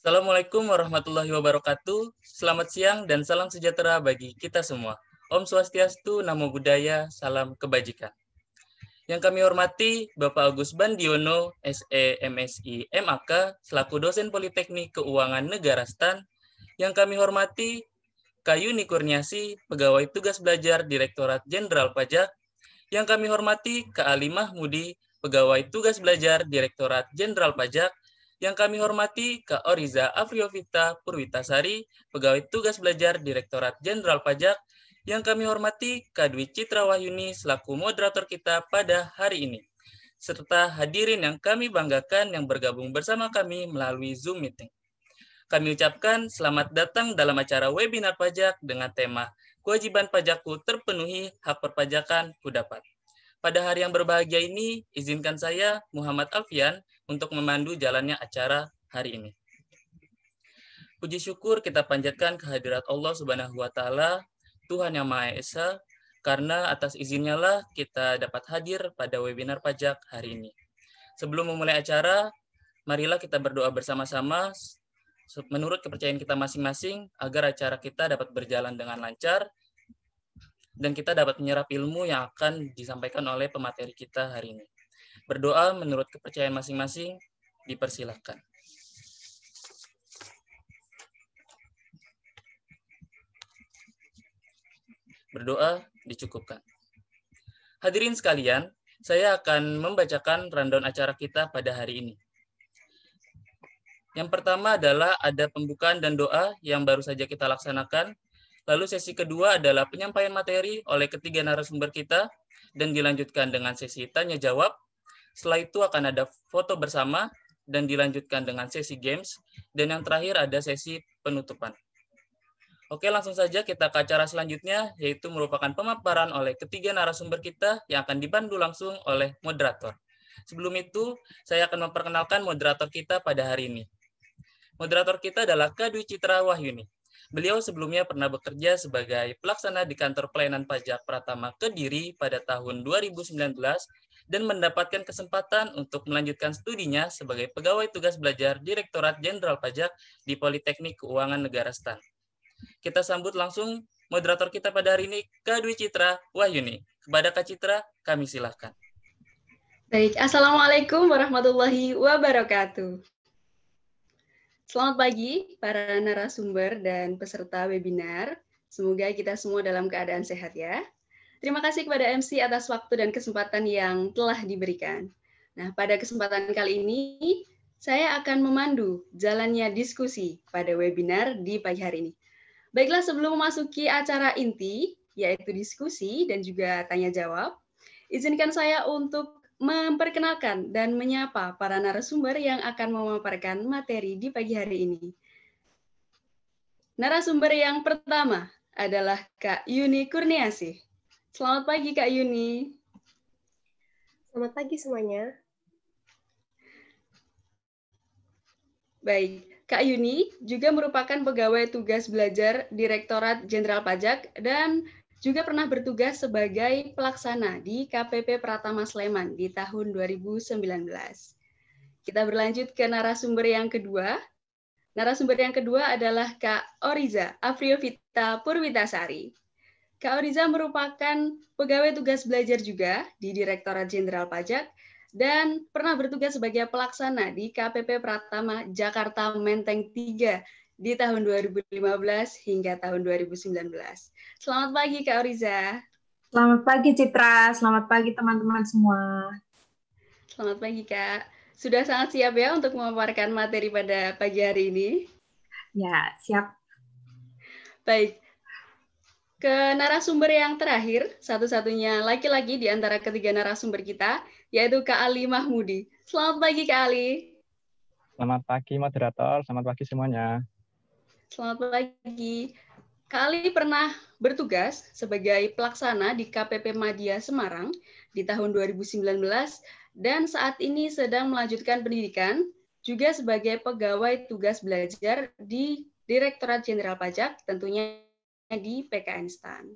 Assalamualaikum warahmatullahi wabarakatuh. Selamat siang dan salam sejahtera bagi kita semua. Om Swastiastu, Namo Buddhaya, salam kebajikan. Yang kami hormati Bapak Agus Bandiono, SE MSI MAK, selaku dosen Politeknik Keuangan Negara STAN. Yang kami hormati Kak Yuni Kurniasi, Pegawai Tugas Belajar Direktorat Jenderal Pajak. Yang kami hormati Kak Ali Mahmudi, Pegawai Tugas Belajar Direktorat Jenderal Pajak. Yang kami hormati Kak Oriza Afriovita Purwitasari, Pegawai Tugas Belajar Direktorat Jenderal Pajak. Yang kami hormati Kak Dwi Citra Wahyuni selaku moderator kita pada hari ini. Serta hadirin yang kami banggakan yang bergabung bersama kami melalui Zoom Meeting. Kami ucapkan selamat datang dalam acara webinar pajak dengan tema Kewajiban Pajakku Terpenuhi, Hak Perpajakan Ku Dapat. Pada hari yang berbahagia ini, izinkan saya, Muhammad Alfian, untuk memandu jalannya acara hari ini. Puji syukur kita panjatkan kehadirat Allah Subhanahu wa Ta'ala, Tuhan Yang Maha Esa, karena atas izinnya lah kita dapat hadir pada webinar pajak hari ini. Sebelum memulai acara, marilah kita berdoa bersama-sama menurut kepercayaan kita masing-masing agar acara kita dapat berjalan dengan lancar dan kita dapat menyerap ilmu yang akan disampaikan oleh pemateri kita hari ini. Berdoa menurut kepercayaan masing-masing, dipersilakan. Berdoa dicukupkan. Hadirin sekalian, saya akan membacakan rundown acara kita pada hari ini. Yang pertama adalah ada pembukaan dan doa yang baru saja kita laksanakan. Lalu sesi kedua adalah penyampaian materi oleh ketiga narasumber kita dan dilanjutkan dengan sesi tanya jawab. Setelah itu akan ada foto bersama dan dilanjutkan dengan sesi games. Dan yang terakhir ada sesi penutupan. Oke, langsung saja kita ke acara selanjutnya, yaitu merupakan pemaparan oleh ketiga narasumber kita yang akan dipandu langsung oleh moderator. Sebelum itu, saya akan memperkenalkan moderator kita pada hari ini. Moderator kita adalah Kak Dwi Citra Wahyuni. Beliau sebelumnya pernah bekerja sebagai pelaksana di Kantor Pelayanan Pajak Pratama Kediri pada tahun 2019 dan mendapatkan kesempatan untuk melanjutkan studinya sebagai pegawai tugas belajar Direktorat Jenderal Pajak di Politeknik Keuangan Negara STAN. Kita sambut langsung moderator kita pada hari ini, Kak Dwi Citra Wahyuni. Kepada Kak Citra, kami silahkan. Baik, Assalamualaikum warahmatullahi wabarakatuh. Selamat pagi para narasumber dan peserta webinar. Semoga kita semua dalam keadaan sehat ya. Terima kasih kepada MC atas waktu dan kesempatan yang telah diberikan. Nah, pada kesempatan kali ini, saya akan memandu jalannya diskusi pada webinar di pagi hari ini. Baiklah, sebelum memasuki acara inti, yaitu diskusi dan juga tanya jawab, izinkan saya untuk memperkenalkan dan menyapa para narasumber yang akan memaparkan materi di pagi hari ini. Narasumber yang pertama adalah Kak Yuni Kurniasi. Selamat pagi, Kak Yuni. Selamat pagi semuanya. Baik, Kak Yuni juga merupakan pegawai tugas belajar Direktorat Jenderal Pajak dan juga pernah bertugas sebagai pelaksana di KPP Pratama Sleman di tahun 2019. Kita berlanjut ke narasumber yang kedua. Narasumber yang kedua adalah Kak Oriza Afriovita Purwitasari. Kak Oriza merupakan pegawai tugas belajar juga di Direktorat Jenderal Pajak dan pernah bertugas sebagai pelaksana di KPP Pratama Jakarta Menteng 3 di tahun 2015 hingga tahun 2019. Selamat pagi, Kak Oriza. Selamat pagi, Citra. Selamat pagi, teman-teman semua. Selamat pagi, Kak. Sudah sangat siap ya untuk memaparkan materi pada pagi hari ini? Ya, siap. Baik. Ke narasumber yang terakhir, satu-satunya laki-laki di antara ketiga narasumber kita, yaitu Kak Ali Mahmudi. Selamat pagi, Kak Ali. Selamat pagi, moderator. Selamat pagi semuanya. Selamat pagi. Kak Ali pernah bertugas sebagai pelaksana di KPP Madya Semarang di tahun 2019 dan saat ini sedang melanjutkan pendidikan juga sebagai pegawai tugas belajar di Direktorat Jenderal Pajak, tentunya di PKN STAN.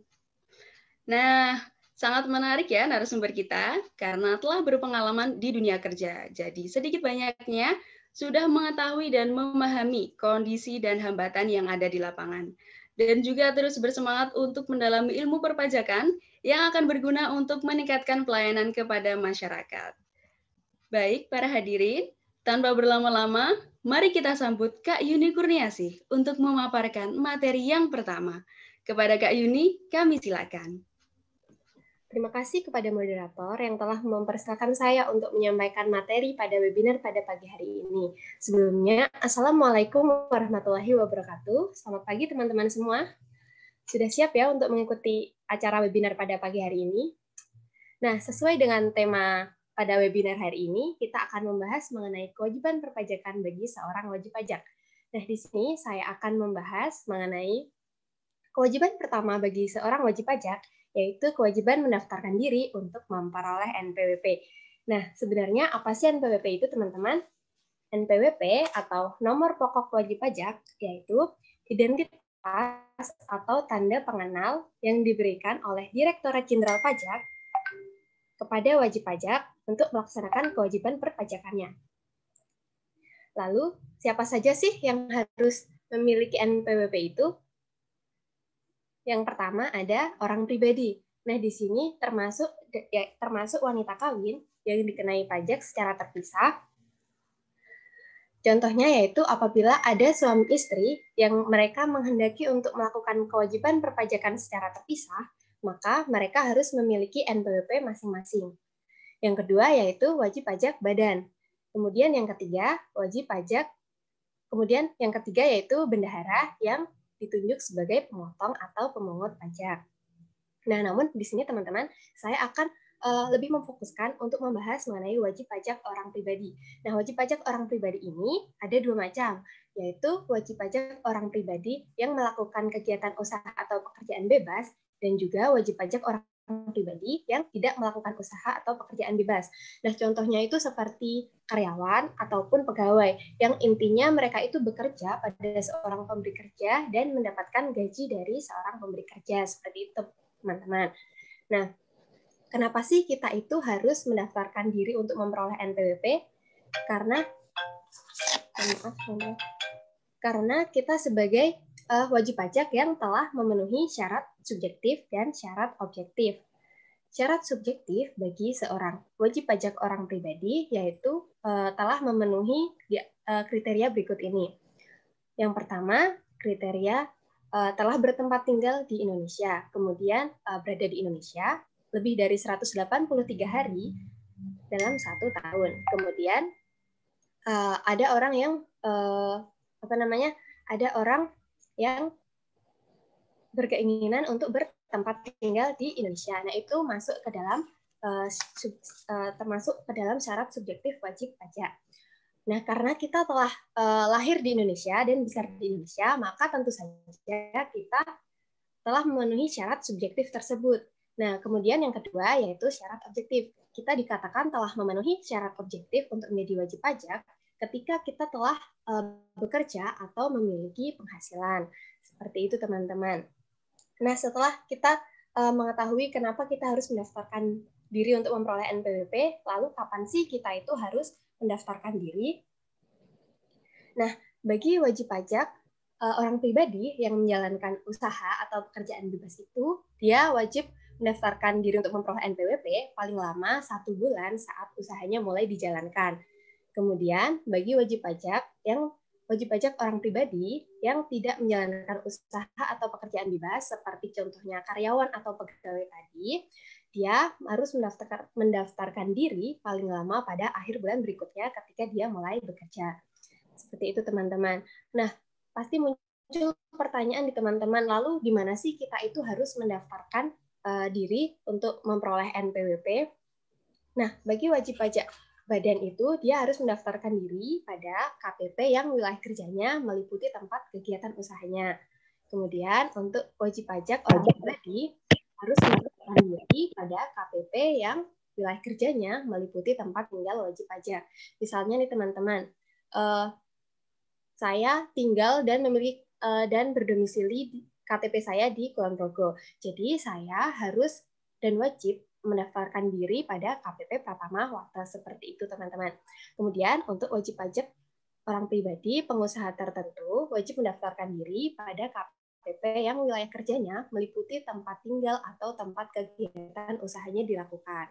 Nah, sangat menarik ya narasumber kita karena telah berpengalaman di dunia kerja. Jadi sedikit banyaknya sudah mengetahui dan memahami kondisi dan hambatan yang ada di lapangan, dan juga terus bersemangat untuk mendalami ilmu perpajakan yang akan berguna untuk meningkatkan pelayanan kepada masyarakat. Baik, para hadirin, tanpa berlama-lama, mari kita sambut Kak Yuni Kurniasih untuk memaparkan materi yang pertama. Kepada Kak Yuni, kami silakan. Terima kasih kepada moderator yang telah mempersilahkan saya untuk menyampaikan materi pada webinar pada pagi hari ini. Sebelumnya, Assalamualaikum warahmatullahi wabarakatuh. Selamat pagi teman-teman semua. Sudah siap ya untuk mengikuti acara webinar pada pagi hari ini? Nah, sesuai dengan tema pada webinar hari ini, kita akan membahas mengenai kewajiban perpajakan bagi seorang wajib pajak. Nah, di sini saya akan membahas mengenai kewajiban pertama bagi seorang wajib pajak, yaitu kewajiban mendaftarkan diri untuk memperoleh NPWP. Nah, sebenarnya apa sih NPWP itu, teman-teman? NPWP atau nomor pokok wajib pajak, yaitu identitas atau tanda pengenal yang diberikan oleh Direktorat Jenderal Pajak kepada wajib pajak untuk melaksanakan kewajiban perpajakannya. Lalu, siapa saja sih yang harus memiliki NPWP itu? Yang pertama ada orang pribadi. Nah, di sini termasuk wanita kawin yang dikenai pajak secara terpisah. Contohnya yaitu apabila ada suami istri yang mereka menghendaki untuk melakukan kewajiban perpajakan secara terpisah, maka mereka harus memiliki NPWP masing-masing. Yang kedua yaitu wajib pajak badan. Kemudian yang ketiga yaitu bendahara yang ditunjuk sebagai pemotong atau pemungut pajak. Nah, namun di sini teman-teman, saya akan lebih memfokuskan untuk membahas mengenai wajib pajak orang pribadi. Nah, wajib pajak orang pribadi ini ada dua macam, yaitu wajib pajak orang pribadi yang melakukan kegiatan usaha atau pekerjaan bebas, dan juga wajib pajak orang pribadi yang tidak melakukan usaha atau pekerjaan bebas. Nah, contohnya itu seperti karyawan ataupun pegawai yang intinya mereka itu bekerja pada seorang pemberi kerja dan mendapatkan gaji dari seorang pemberi kerja, seperti itu, teman-teman. Nah, kenapa sih kita itu harus mendaftarkan diri untuk memperoleh NPWP? Karena kita sebagai wajib pajak yang telah memenuhi syarat subjektif dan syarat objektif. Syarat subjektif bagi seorang wajib pajak orang pribadi yaitu telah memenuhi kriteria berikut ini. Yang pertama, kriteria telah bertempat tinggal di Indonesia, kemudian berada di Indonesia lebih dari 183 hari dalam 1 tahun. Kemudian ada orang yang berkeinginan untuk bertempat tinggal di Indonesia. Nah, itu masuk ke dalam termasuk ke dalam syarat subjektif wajib pajak. Nah, karena kita telah lahir di Indonesia dan besar di Indonesia, maka tentu saja kita telah memenuhi syarat subjektif tersebut. Nah, kemudian yang kedua yaitu syarat objektif. Kita dikatakan telah memenuhi syarat objektif untuk menjadi wajib pajak ketika kita telah bekerja atau memiliki penghasilan. Seperti itu, teman-teman. Nah, setelah kita mengetahui kenapa kita harus mendaftarkan diri untuk memperoleh NPWP, lalu kapan sih kita itu harus mendaftarkan diri? Nah, bagi wajib pajak orang pribadi yang menjalankan usaha atau pekerjaan bebas itu, dia wajib mendaftarkan diri untuk memperoleh NPWP paling lama 1 bulan saat usahanya mulai dijalankan. Kemudian, bagi wajib pajak orang pribadi yang tidak menjalankan usaha atau pekerjaan bebas, seperti contohnya karyawan atau pegawai tadi, dia harus mendaftarkan diri paling lama pada akhir bulan berikutnya ketika dia mulai bekerja. Seperti itu, teman-teman. Nah, pasti muncul pertanyaan di teman-teman, lalu gimana sih kita itu harus mendaftarkan diri untuk memperoleh NPWP? Nah, bagi wajib pajak badan itu, dia harus mendaftarkan diri pada KPP yang wilayah kerjanya meliputi tempat kegiatan usahanya. Kemudian, untuk wajib pajak orang pribadi, harus mendaftarkan diri pada KPP yang wilayah kerjanya meliputi tempat tinggal wajib pajak. Misalnya nih, teman-teman, saya tinggal dan memiliki dan berdomisili KTP saya di Kulon Progo. Jadi, saya harus dan wajib mendaftarkan diri pada KPP Pratama Wata, seperti itu, teman-teman. Kemudian untuk wajib pajak orang pribadi, pengusaha tertentu wajib mendaftarkan diri pada KPP yang wilayah kerjanya meliputi tempat tinggal atau tempat kegiatan usahanya dilakukan.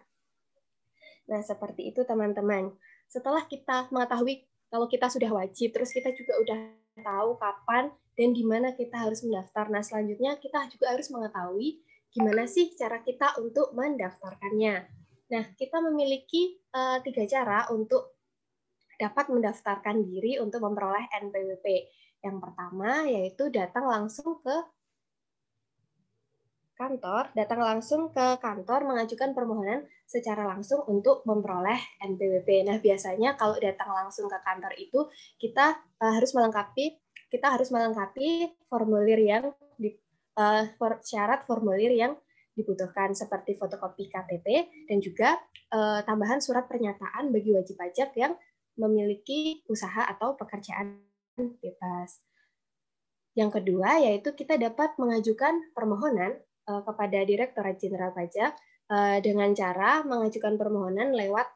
Nah, seperti itu teman-teman. Setelah kita mengetahui kalau kita sudah wajib, terus kita juga udah tahu kapan dan di mana kita harus mendaftar. Nah, selanjutnya kita juga harus mengetahui gimana sih cara kita untuk mendaftarkannya. Nah, kita memiliki 3 cara untuk dapat mendaftarkan diri untuk memperoleh NPWP. Yang pertama yaitu datang langsung ke kantor mengajukan permohonan secara langsung untuk memperoleh NPWP. Nah, biasanya kalau datang langsung ke kantor itu kita harus melengkapi formulir yang syarat formulir yang dibutuhkan seperti fotokopi KTP dan juga tambahan surat pernyataan bagi wajib pajak yang memiliki usaha atau pekerjaan bebas. Yang kedua yaitu kita dapat mengajukan permohonan kepada Direktorat Jenderal Pajak dengan cara mengajukan permohonan lewat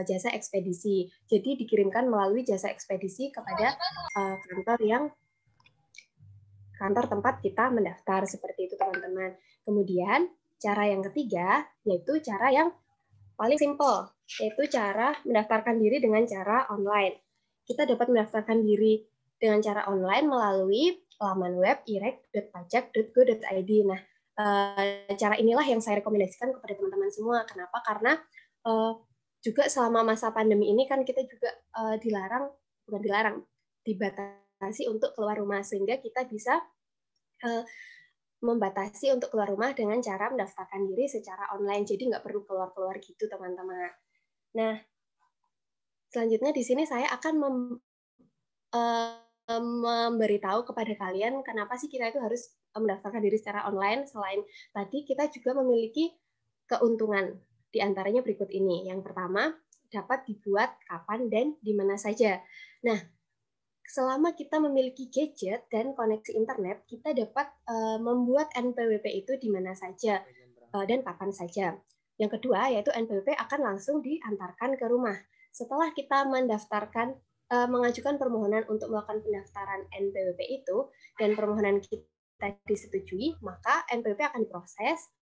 jasa ekspedisi. Jadi dikirimkan melalui jasa ekspedisi kepada kantor tempat kita mendaftar, seperti itu teman-teman. Kemudian cara yang ketiga yaitu cara yang paling simple, yaitu cara mendaftarkan diri dengan cara online. Kita dapat mendaftarkan diri dengan cara online melalui laman web irek.pajak.go.id. Nah, cara inilah yang saya rekomendasikan kepada teman-teman semua. Kenapa? Karena juga selama masa pandemi ini kan kita juga dibatasi untuk keluar rumah, sehingga kita bisa membatasi untuk keluar rumah dengan cara mendaftarkan diri secara online, jadi nggak perlu keluar-keluar gitu teman-teman. Nah, selanjutnya di sini saya akan memberitahu kepada kalian kenapa sih kita itu harus mendaftarkan diri secara online. Selain tadi, kita juga memiliki keuntungan, di antaranya berikut ini. Yang pertama, dapat dibuat kapan dan di mana saja. Nah, selama kita memiliki gadget dan koneksi internet, kita dapat membuat NPWP itu di mana saja dan kapan saja. Yang kedua, yaitu NPWP akan langsung diantarkan ke rumah. Setelah kita mengajukan permohonan untuk melakukan pendaftaran NPWP itu, dan permohonan kita disetujui, maka NPWP akan diproses.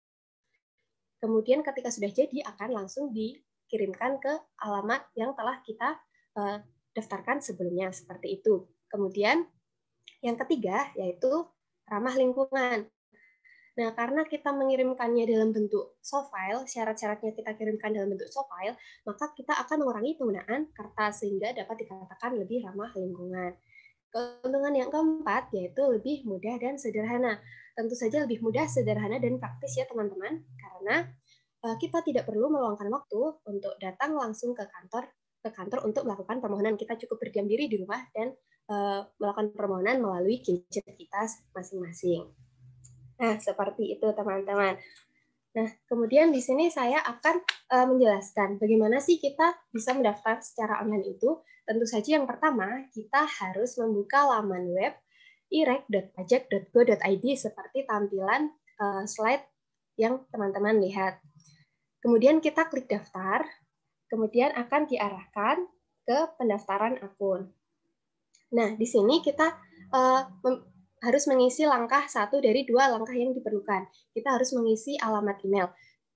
Kemudian ketika sudah jadi, akan langsung dikirimkan ke alamat yang telah kita daftarkan sebelumnya, seperti itu. Kemudian yang ketiga yaitu ramah lingkungan. Nah, karena kita mengirimkannya dalam bentuk soft file, syarat-syaratnya kita kirimkan dalam bentuk soft file, maka kita akan mengurangi penggunaan kertas sehingga dapat dikatakan lebih ramah lingkungan. Keuntungan yang keempat yaitu lebih mudah dan sederhana. Tentu saja lebih mudah, sederhana, dan praktis ya teman-teman, karena kita tidak perlu meluangkan waktu untuk datang langsung ke kantor untuk melakukan permohonan. Kita cukup berdiam diri di rumah dan melakukan permohonan melalui gadget kita masing-masing. Nah, seperti itu teman-teman. Nah, kemudian di sini saya akan menjelaskan bagaimana sih kita bisa mendaftar secara online itu. Tentu saja yang pertama, kita harus membuka laman web irek.pajak.go.id seperti tampilan slide yang teman-teman lihat. Kemudian kita klik daftar, kemudian akan diarahkan ke pendaftaran akun. Nah, di sini kita harus mengisi langkah 1 dari 2 langkah yang diperlukan. Kita harus mengisi alamat email.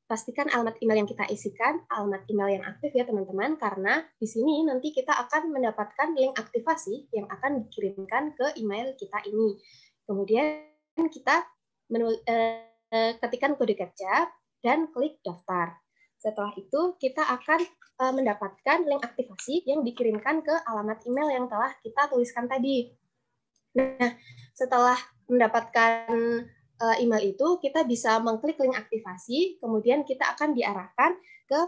Pastikan alamat email yang kita isikan, alamat email yang aktif ya teman-teman, karena di sini nanti kita akan mendapatkan link aktivasi yang akan dikirimkan ke email kita ini. Kemudian kita ketikkan kode captcha dan klik daftar. Setelah itu kita akan mendapatkan link aktivasi yang dikirimkan ke alamat email yang telah kita tuliskan tadi. Nah, setelah mendapatkan email itu, kita bisa mengklik link aktivasi, kemudian kita akan diarahkan ke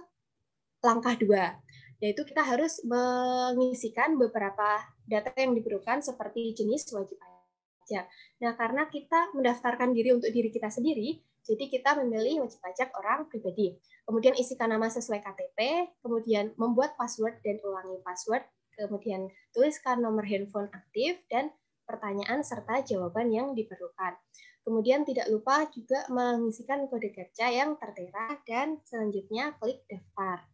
langkah 2, yaitu kita harus mengisikan beberapa data yang diperlukan seperti jenis wajib pajak. Nah, karena kita mendaftarkan diri untuk diri kita sendiri, jadi kita memilih wajib pajak orang pribadi. Kemudian isikan nama sesuai KTP, kemudian membuat password dan ulangi password, kemudian tuliskan nomor handphone aktif dan pertanyaan serta jawaban yang diperlukan. Kemudian tidak lupa juga mengisikan kode captcha yang tertera dan selanjutnya klik daftar.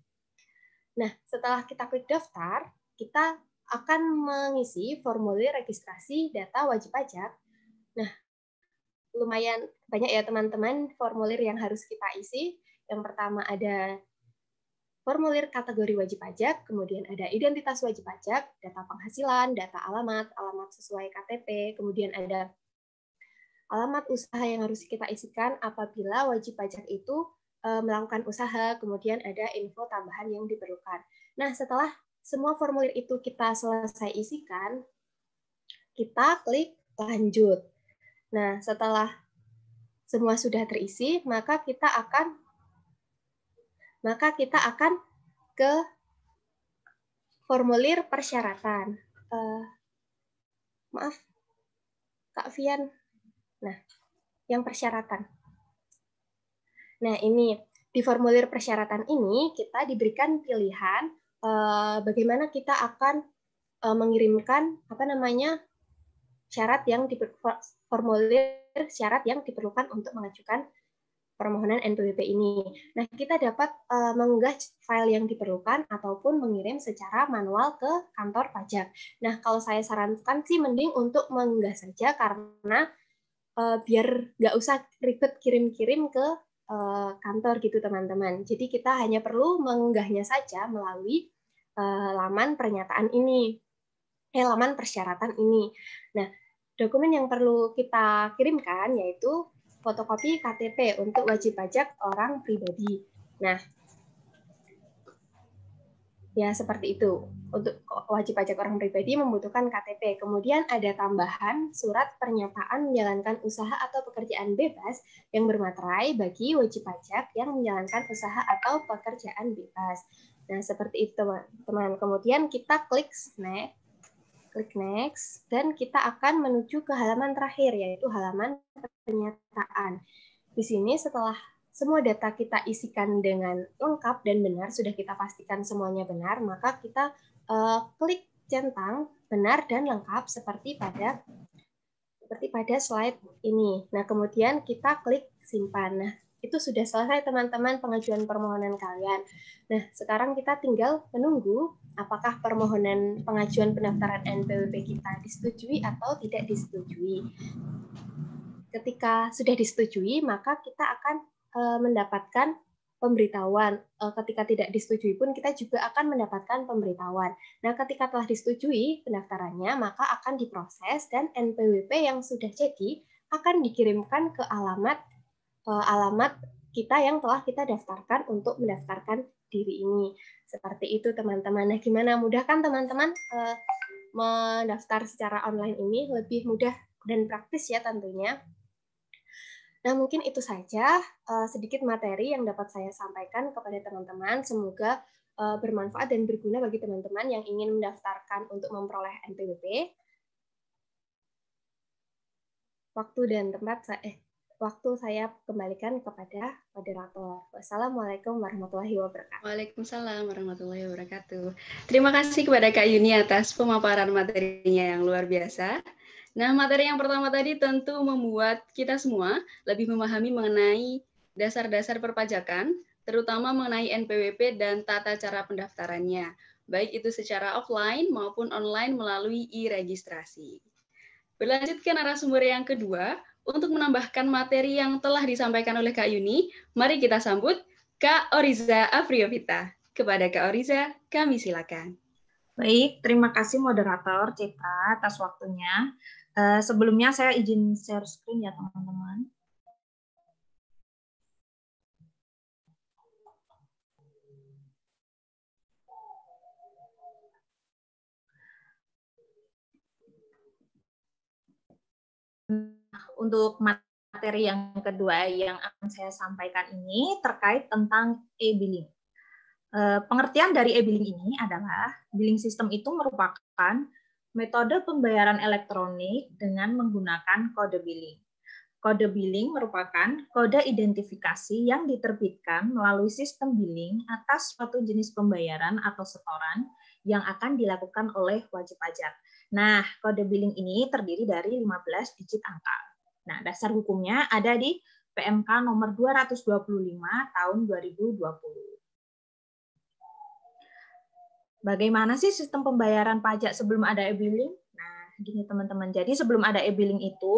Nah, setelah kita klik daftar, kita akan mengisi formulir registrasi data wajib pajak. Nah, lumayan banyak ya teman-teman formulir yang harus kita isi. Yang pertama ada formulir kategori wajib pajak, kemudian ada identitas wajib pajak, data penghasilan, data alamat, alamat sesuai KTP, kemudian ada alamat usaha yang harus kita isikan apabila wajib pajak itu melakukan usaha, kemudian ada info tambahan yang diperlukan. Nah, setelah semua formulir itu kita selesai isikan, kita klik lanjut. Nah, setelah semua sudah terisi, maka kita akan ke formulir persyaratan. Maaf, Kak Fian. Nah, yang persyaratan. Nah, ini di formulir persyaratan ini kita diberikan pilihan bagaimana kita akan mengirimkan formulir syarat yang diperlukan untuk mengajukan permohonan NPWP ini. Nah, kita dapat mengunggah file yang diperlukan ataupun mengirim secara manual ke kantor pajak. Nah, kalau saya sarankan sih mending untuk mengunggah saja karena biar nggak usah ribet kirim-kirim ke kantor gitu teman-teman. Jadi kita hanya perlu mengunggahnya saja melalui laman pernyataan ini, laman persyaratan ini. Nah, dokumen yang perlu kita kirimkan yaitu fotokopi KTP untuk wajib pajak orang pribadi. Nah, ya seperti itu. Untuk wajib pajak orang pribadi membutuhkan KTP. Kemudian ada tambahan surat pernyataan menjalankan usaha atau pekerjaan bebas yang bermaterai bagi wajib pajak yang menjalankan usaha atau pekerjaan bebas. Nah, seperti itu teman-teman. Kemudian kita klik next, dan kita akan menuju ke halaman terakhir, yaitu halaman pernyataan. Di sini setelah semua data kita isikan dengan lengkap dan benar, sudah kita pastikan semuanya benar, maka kita klik centang benar dan lengkap seperti pada slide ini. Nah, kemudian kita klik simpan. Nah, itu sudah selesai teman-teman pengajuan permohonan kalian. Nah, sekarang kita tinggal menunggu apakah permohonan pengajuan pendaftaran NPWP kita disetujui atau tidak disetujui. Ketika sudah disetujui, maka kita akan mendapatkan pemberitahuan. Ketika tidak disetujui pun kita juga akan mendapatkan pemberitahuan. Nah, ketika telah disetujui pendaftarannya, maka akan diproses dan NPWP yang sudah jadi akan dikirimkan ke alamat kita yang telah kita daftarkan untuk mendaftarkan diri ini. Seperti itu teman-teman. Nah, gimana, mudah kan teman-teman mendaftar secara online ini? Lebih mudah dan praktis ya tentunya. Nah, mungkin itu saja sedikit materi yang dapat saya sampaikan kepada teman-teman. Semoga bermanfaat dan berguna bagi teman-teman yang ingin mendaftarkan untuk memperoleh NPWP. Waktu saya kembalikan kepada moderator. Wassalamualaikum warahmatullahi wabarakatuh. Waalaikumsalam warahmatullahi wabarakatuh. Terima kasih kepada Kak Yuni atas pemaparan materinya yang luar biasa. Nah, materi yang pertama tadi tentu membuat kita semua lebih memahami mengenai dasar-dasar perpajakan, terutama mengenai NPWP dan tata cara pendaftarannya, baik itu secara offline maupun online melalui e-registrasi. Berlanjut ke narasumber yang kedua, untuk menambahkan materi yang telah disampaikan oleh Kak Yuni, mari kita sambut Kak Oriza Afriovita. Kepada Kak Oriza, kami silakan. Baik, terima kasih moderator Citra atas waktunya. Sebelumnya saya izin share screen ya teman-teman. Untuk materi yang kedua yang akan saya sampaikan ini terkait tentang e-billing. Pengertian dari e-billing ini adalah billing system itu merupakan metode pembayaran elektronik dengan menggunakan kode billing. Kode billing merupakan kode identifikasi yang diterbitkan melalui sistem billing atas suatu jenis pembayaran atau setoran yang akan dilakukan oleh wajib pajak. Nah, kode billing ini terdiri dari 15 digit angka. Nah, dasar hukumnya ada di PMK nomor 225 tahun 2020. Bagaimana sih sistem pembayaran pajak sebelum ada e-billing? Nah, gini teman-teman. Jadi sebelum ada e-billing itu,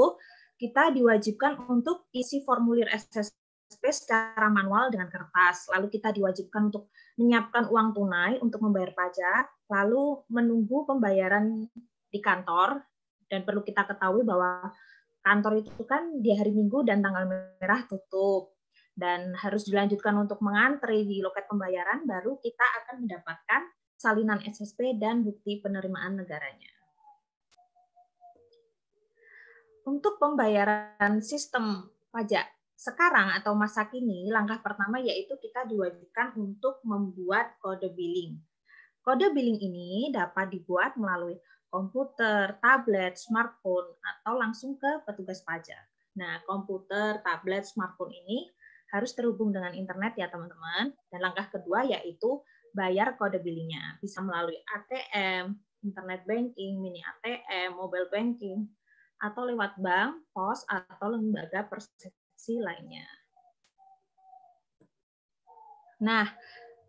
kita diwajibkan untuk isi formulir SSP secara manual dengan kertas. Lalu kita diwajibkan untuk menyiapkan uang tunai untuk membayar pajak, lalu menunggu pembayaran di kantor. Dan perlu kita ketahui bahwa kantor itu kan di hari Minggu dan tanggal merah tutup. Dan harus dilanjutkan untuk mengantri di loket pembayaran, baru kita akan mendapatkan salinan SSP dan bukti penerimaan negaranya. Untuk pembayaran sistem pajak sekarang atau masa kini, langkah pertama yaitu kita diwajibkan untuk membuat kode billing. Kode billing ini dapat dibuat melalui komputer, tablet, smartphone, atau langsung ke petugas pajak. Nah, komputer, tablet, smartphone ini harus terhubung dengan internet ya teman-teman. Dan langkah kedua yaitu bayar kode billingnya. Bisa melalui ATM, internet banking, mini ATM, mobile banking, atau lewat bank, pos, atau lembaga persepsi lainnya. Nah,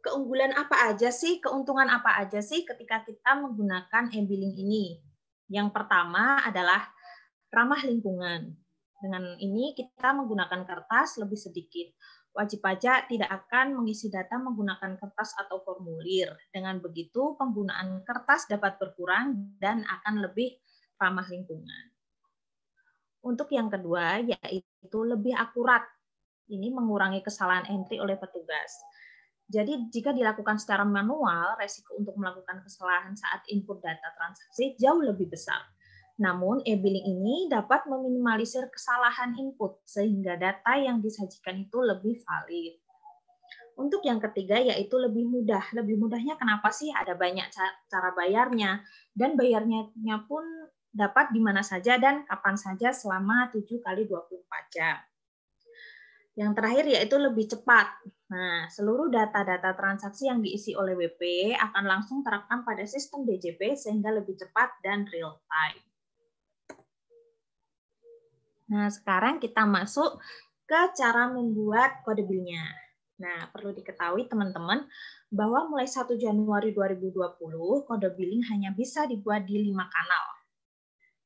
keunggulan apa aja sih, keuntungan apa aja sih ketika kita menggunakan e-billing ini? Yang pertama adalah ramah lingkungan. Dengan ini kita menggunakan kertas lebih sedikit. Wajib pajak tidak akan mengisi data menggunakan kertas atau formulir. Dengan begitu, penggunaan kertas dapat berkurang dan akan lebih ramah lingkungan. Untuk yang kedua, yaitu lebih akurat. Ini mengurangi kesalahan entry oleh petugas. Jadi, jika dilakukan secara manual, resiko untuk melakukan kesalahan saat input data transaksi jauh lebih besar. Namun, e-billing ini dapat meminimalisir kesalahan input, sehingga data yang disajikan itu lebih valid. Untuk yang ketiga, yaitu lebih mudah. Lebih mudahnya kenapa sih? Ada banyak cara bayarnya, dan bayarnya pun dapat di mana saja dan kapan saja selama 7x24 jam. Yang terakhir yaitu lebih cepat. Nah, seluruh data-data transaksi yang diisi oleh WP akan langsung terekam pada sistem DJP sehingga lebih cepat dan real time. Nah, sekarang kita masuk ke cara membuat kode billingnya. Nah, perlu diketahui teman-teman bahwa mulai 1 Januari 2020, kode billing hanya bisa dibuat di 5 kanal.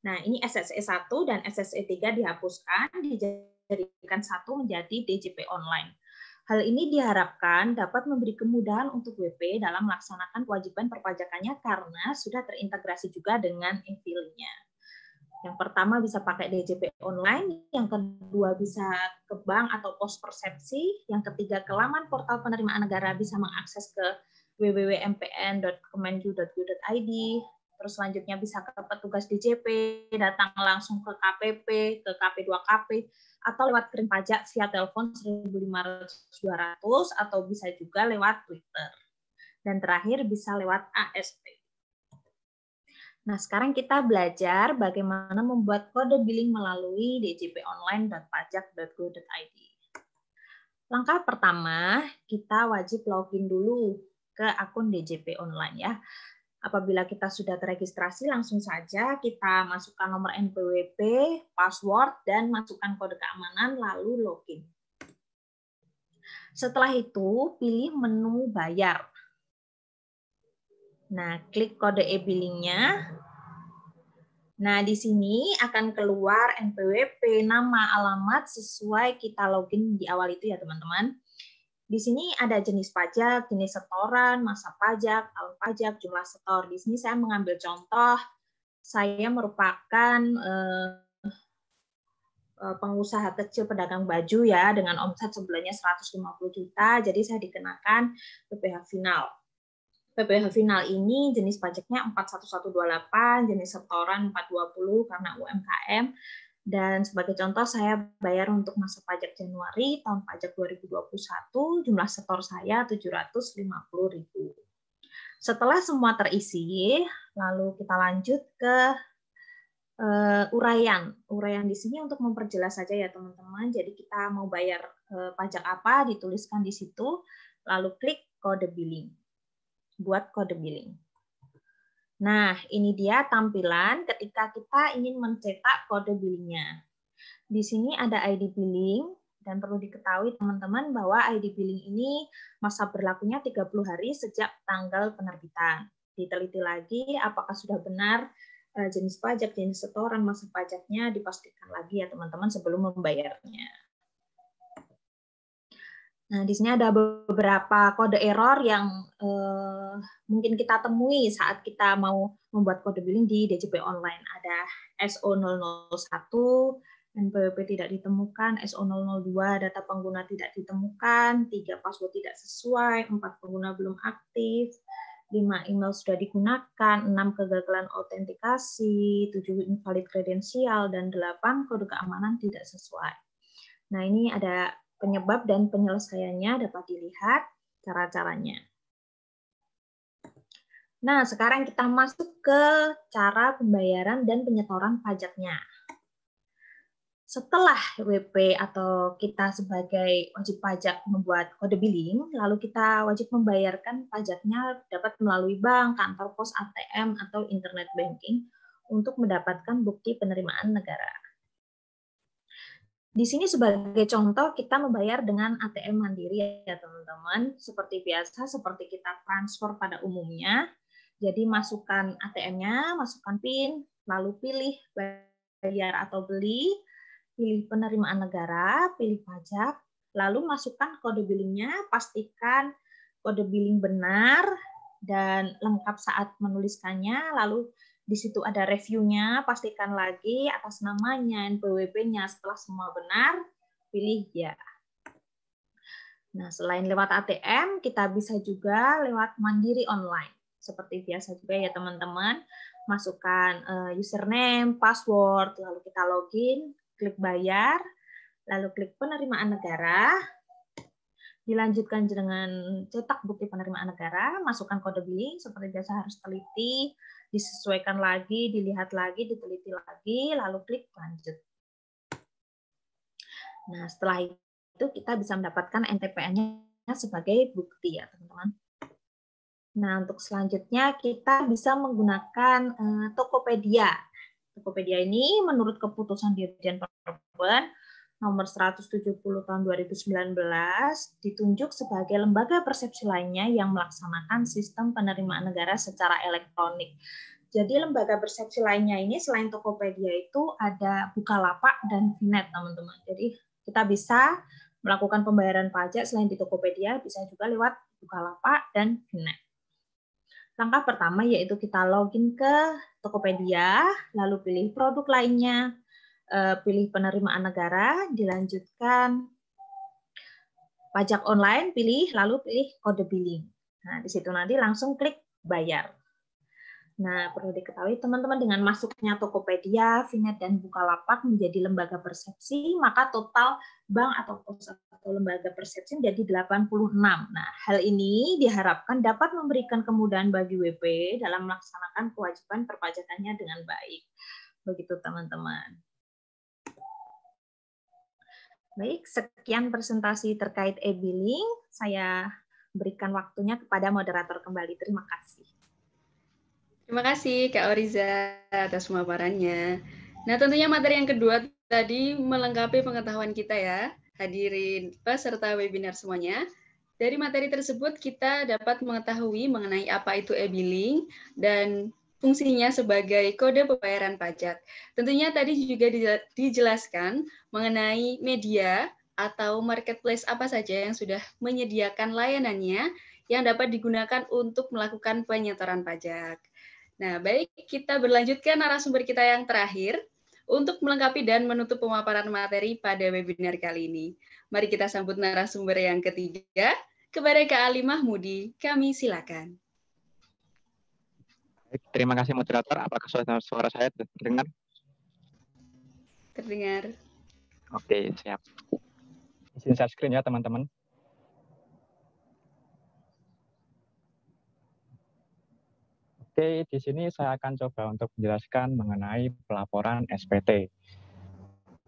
Nah, ini SSE 1 dan SSE 3 dihapuskan, dijadikan satu menjadi DJP online. Hal ini diharapkan dapat memberi kemudahan untuk WP dalam melaksanakan kewajiban perpajakannya karena sudah terintegrasi juga dengan e-billing-nya. Yang pertama bisa pakai DJP online, yang kedua bisa ke bank atau pos persepsi, yang ketiga ke laman portal penerimaan negara bisa mengakses ke www.mpn.kemenju.go.id, terus selanjutnya bisa ke petugas DJP, datang langsung ke KPP, ke KP2KP, atau lewat kirim pajak via telepon 1.500-200, atau bisa juga lewat Twitter. Dan terakhir bisa lewat ASP. Nah, sekarang kita belajar bagaimana membuat kode billing melalui djponline.pajak.go.id. Langkah pertama, kita wajib login dulu ke akun DJP online ya. Apabila kita sudah terregistrasi, langsung saja kita masukkan nomor NPWP, password, dan masukkan kode keamanan, lalu login. Setelah itu, pilih menu bayar. Nah, klik kode e-billing-nya. Nah, di sini akan keluar NPWP, nama, alamat sesuai kita login di awal itu ya, teman-teman. Di sini ada jenis pajak, jenis setoran, masa pajak, tahun pajak, jumlah setor. Di sini saya mengambil contoh, saya merupakan pengusaha kecil pedagang baju ya, dengan omset sebulannya 150 juta, jadi saya dikenakan PPh final. PPh final ini jenis pajaknya 41128, jenis setoran 420 karena UMKM, dan sebagai contoh saya bayar untuk masa pajak Januari tahun pajak 2021, jumlah setor saya 750.000. Setelah semua terisi, lalu kita lanjut ke uraian. Uraian di sini untuk memperjelas saja ya teman-teman. Jadi kita mau bayar pajak apa, dituliskan di situ, lalu klik kode billing. Buat kode billing. Nah, ini dia tampilan ketika kita ingin mencetak kode billingnya. Di sini ada ID billing, dan perlu diketahui teman-teman bahwa ID billing ini masa berlakunya 30 hari sejak tanggal penerbitan. Diteliti lagi apakah sudah benar jenis pajak, jenis setoran, masa pajaknya dipastikan lagi ya teman-teman sebelum membayarnya. Nah, di sini ada beberapa kode error yang mungkin kita temui saat kita mau membuat kode billing di DJP online. Ada SO001, NPWP tidak ditemukan, SO002, data pengguna tidak ditemukan, 3 password tidak sesuai, 4 pengguna belum aktif, 5 email sudah digunakan, 6 kegagalan autentikasi, 7 invalid kredensial, dan 8 kode keamanan tidak sesuai. Nah, ini ada penyebab dan penyelesaiannya, dapat dilihat cara-caranya. Nah, sekarang kita masuk ke cara pembayaran dan penyetoran pajaknya. Setelah WP atau kita sebagai wajib pajak membuat kode billing, lalu kita wajib membayarkan pajaknya dapat melalui bank, kantor pos, ATM, atau internet banking untuk mendapatkan bukti penerimaan negara. Di sini sebagai contoh kita membayar dengan ATM mandiri ya teman-teman, seperti biasa, seperti kita transfer pada umumnya. Jadi masukkan ATM-nya, masukkan PIN, lalu pilih bayar atau beli, pilih penerimaan negara, pilih pajak, lalu masukkan kode billingnya, pastikan kode billing benar dan lengkap saat menuliskannya, lalu di situ ada reviewnya, pastikan lagi atas namanya, NPWP-nya, setelah semua benar, pilih ya. Nah, selain lewat ATM, kita bisa juga lewat mandiri online. Seperti biasa juga ya teman-teman, masukkan username, password, lalu kita login, klik bayar, lalu klik penerimaan negara, dilanjutkan dengan cetak bukti penerimaan negara, masukkan kode billing, seperti biasa harus teliti, disesuaikan lagi, dilihat lagi, diteliti lagi, lalu klik lanjut. Nah, setelah itu kita bisa mendapatkan NTPN-nya sebagai bukti ya teman-teman. Nah, untuk selanjutnya kita bisa menggunakan Tokopedia. Tokopedia ini menurut keputusan Dirjen Perben nomor 170 tahun 2019 ditunjuk sebagai lembaga persepsi lainnya yang melaksanakan sistem penerimaan negara secara elektronik. Jadi lembaga persepsi lainnya ini selain Tokopedia itu ada Bukalapak dan Vinet, teman-teman. Jadi kita bisa melakukan pembayaran pajak selain di Tokopedia, bisa juga lewat Bukalapak dan Vinet. Langkah pertama yaitu kita login ke Tokopedia, lalu pilih produk lainnya, pilih penerimaan negara, dilanjutkan pajak online, pilih, lalu pilih kode billing. Nah, di situ nanti langsung klik bayar. Nah, perlu diketahui teman-teman dengan masuknya Tokopedia, Vinet, dan Bukalapak menjadi lembaga persepsi, maka total bank atau lembaga persepsi menjadi 86. Nah, hal ini diharapkan dapat memberikan kemudahan bagi WP dalam melaksanakan kewajiban perpajakannya dengan baik. Begitu teman-teman. Baik, sekian presentasi terkait e-billing. Saya berikan waktunya kepada moderator kembali. Terima kasih. Terima kasih Kak Oriza atas pemaparannya. Nah, tentunya materi yang kedua tadi melengkapi pengetahuan kita ya, hadirin peserta webinar semuanya. Dari materi tersebut kita dapat mengetahui mengenai apa itu e-billing dan fungsinya sebagai kode pembayaran pajak. Tentunya tadi juga dijelaskan mengenai media atau marketplace apa saja yang sudah menyediakan layanannya yang dapat digunakan untuk melakukan penyetoran pajak. Nah, baik, kita berlanjut ke narasumber kita yang terakhir untuk melengkapi dan menutup pemaparan materi pada webinar kali ini. Mari kita sambut narasumber yang ketiga, kepada Kak Ali Mahmudi. Kami silakan. Terima kasih moderator. Apakah suara saya terdengar? Terdengar. Oke, siap. Izin share screen ya, teman-teman. Oke, di sini saya akan coba untuk menjelaskan mengenai pelaporan SPT.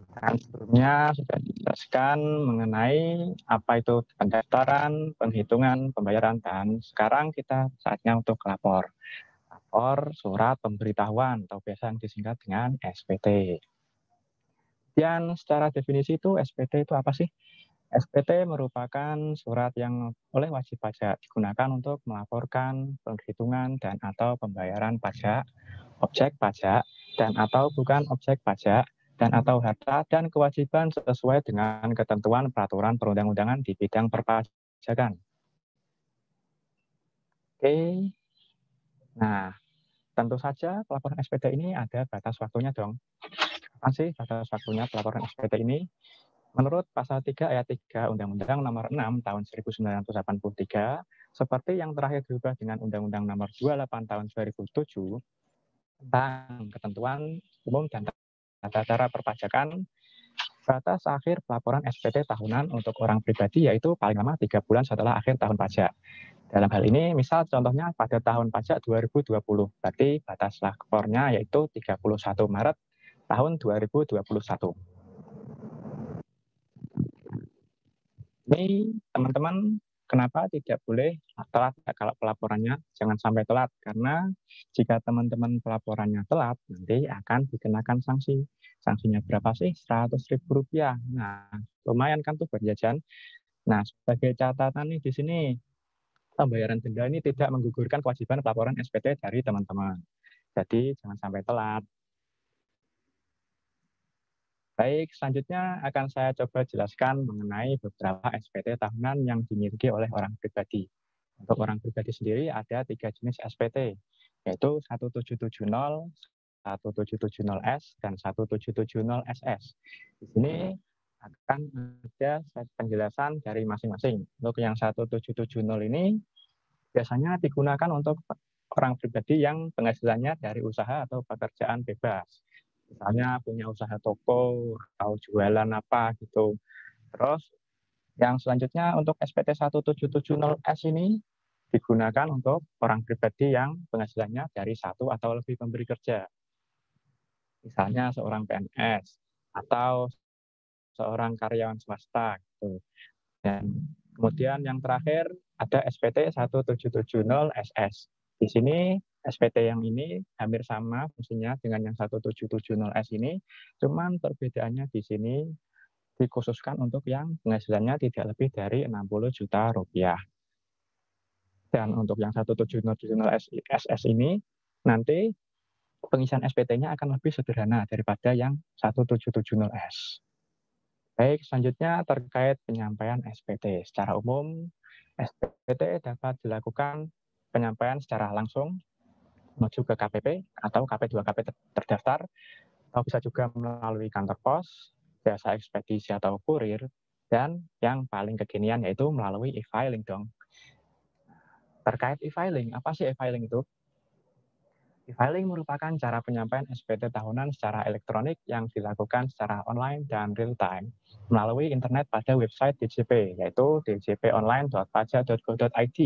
Dan sebelumnya sudah dijelaskan mengenai apa itu pendaftaran, penghitungan, pembayaran, dan sekarang kita saatnya untuk lapor. Lapor surat pemberitahuan atau biasa yang disingkat dengan SPT. Dan secara definisi itu SPT itu apa sih? SPT merupakan surat yang oleh wajib pajak digunakan untuk melaporkan penghitungan dan atau pembayaran pajak, objek pajak, dan atau bukan objek pajak, dan atau harta dan kewajiban sesuai dengan ketentuan peraturan perundang-undangan di bidang perpajakan. Oke, nah tentu saja pelaporan SPT ini ada batas waktunya dong. Kapan sih batas waktunya pelaporan SPT ini? Menurut pasal 3 ayat 3 Undang-Undang Nomor 6 Tahun 1983, seperti yang terakhir diubah dengan Undang-Undang Nomor 28 Tahun 2007 tentang ketentuan umum dan tata cara perpajakan, batas akhir pelaporan SPT tahunan untuk orang pribadi yaitu paling lama 3 bulan setelah akhir tahun pajak. Dalam hal ini, misal contohnya pada tahun pajak 2020, berarti batas lapornya yaitu 31 Maret tahun 2021. Ini teman-teman, kenapa tidak boleh telat kalau pelaporannya? Jangan sampai telat, karena jika teman-teman pelaporannya telat, nanti akan dikenakan sanksi. Sanksinya berapa sih? Rp100.000. Nah, lumayan kan tuh buat jajan. Nah, sebagai catatan nih di sini, pembayaran denda ini tidak menggugurkan kewajiban pelaporan SPT dari teman-teman. Jadi, jangan sampai telat. Baik, selanjutnya akan saya coba jelaskan mengenai beberapa SPT tahunan yang dimiliki oleh orang pribadi. Untuk orang pribadi sendiri ada 3 jenis SPT, yaitu 1770, 1770S, dan 1770SS. Di sini akan ada penjelasan dari masing-masing. Untuk yang 1770 ini biasanya digunakan untuk orang pribadi yang penghasilannya dari usaha atau pekerjaan bebas. Misalnya punya usaha toko atau jualan apa gitu. Terus yang selanjutnya untuk SPT 1770S ini digunakan untuk orang pribadi yang penghasilannya dari satu atau lebih pemberi kerja. Misalnya seorang PNS atau seorang karyawan swasta gitu. Dan kemudian yang terakhir ada SPT 1770SS. Di sini SPT yang ini hampir sama fungsinya dengan yang 1770S ini, cuman perbedaannya di sini dikhususkan untuk yang penghasilannya tidak lebih dari 60 juta rupiah. Dan untuk yang 1770SS ini, nanti pengisian SPT-nya akan lebih sederhana daripada yang 1770S. Baik, selanjutnya terkait penyampaian SPT. Secara umum, SPT dapat dilakukan penyampaian secara langsung menuju ke KPP atau KP2KP terdaftar, atau bisa juga melalui kantor pos, jasa ekspedisi atau kurir, dan yang paling kekinian yaitu melalui e-filing dong. Terkait e-filing, apa sih e-filing itu? E-filing merupakan cara penyampaian SPT tahunan secara elektronik yang dilakukan secara online dan real-time melalui internet pada website DJP, yaitu djponline.pajak.go.id,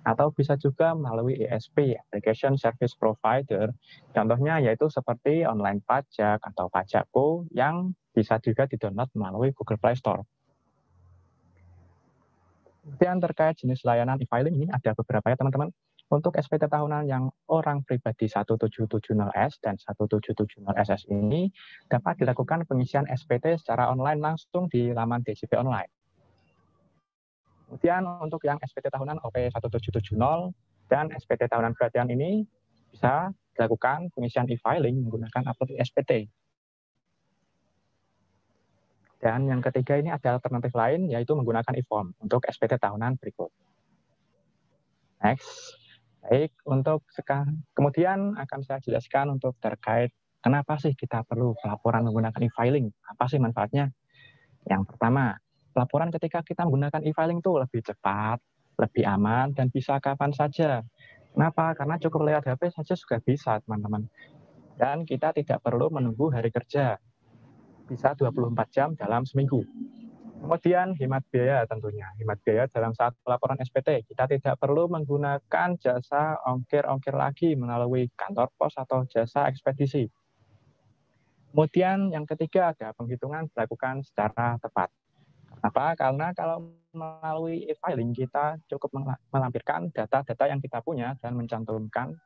atau bisa juga melalui ESP, Application Service Provider. Contohnya yaitu seperti online pajak atau pajakku yang bisa juga di-download melalui Google Play Store. Kemudian terkait jenis layanan e-filing ini ada beberapa ya teman-teman. Untuk SPT tahunan yang orang pribadi 1770S dan 1770SS ini dapat dilakukan pengisian SPT secara online langsung di laman DJP Online. Kemudian untuk yang SPT tahunan OP 1770 dan SPT tahunan pelatihan ini bisa dilakukan pengisian e-filing menggunakan aplikasi SPT. Dan yang ketiga ini ada alternatif lain yaitu menggunakan e-form untuk SPT tahunan berikut. Next. Baik, untuk sekarang, kemudian akan saya jelaskan untuk terkait kenapa sih kita perlu pelaporan menggunakan e-filing, apa sih manfaatnya? Yang pertama, pelaporan ketika kita menggunakan e-filing itu lebih cepat, lebih aman, dan bisa kapan saja. Kenapa? Karena cukup lewat HP saja juga bisa, teman-teman. Dan kita tidak perlu menunggu hari kerja, bisa 24 jam dalam seminggu. Kemudian hemat biaya tentunya. Hemat biaya dalam saat pelaporan SPT. Kita tidak perlu menggunakan jasa ongkir-ongkir lagi melalui kantor pos atau jasa ekspedisi. Kemudian yang ketiga ada penghitungan dilakukan secara tepat. Kenapa? Karena kalau melalui e-filing kita cukup melampirkan data-data yang kita punya dan mencantumkan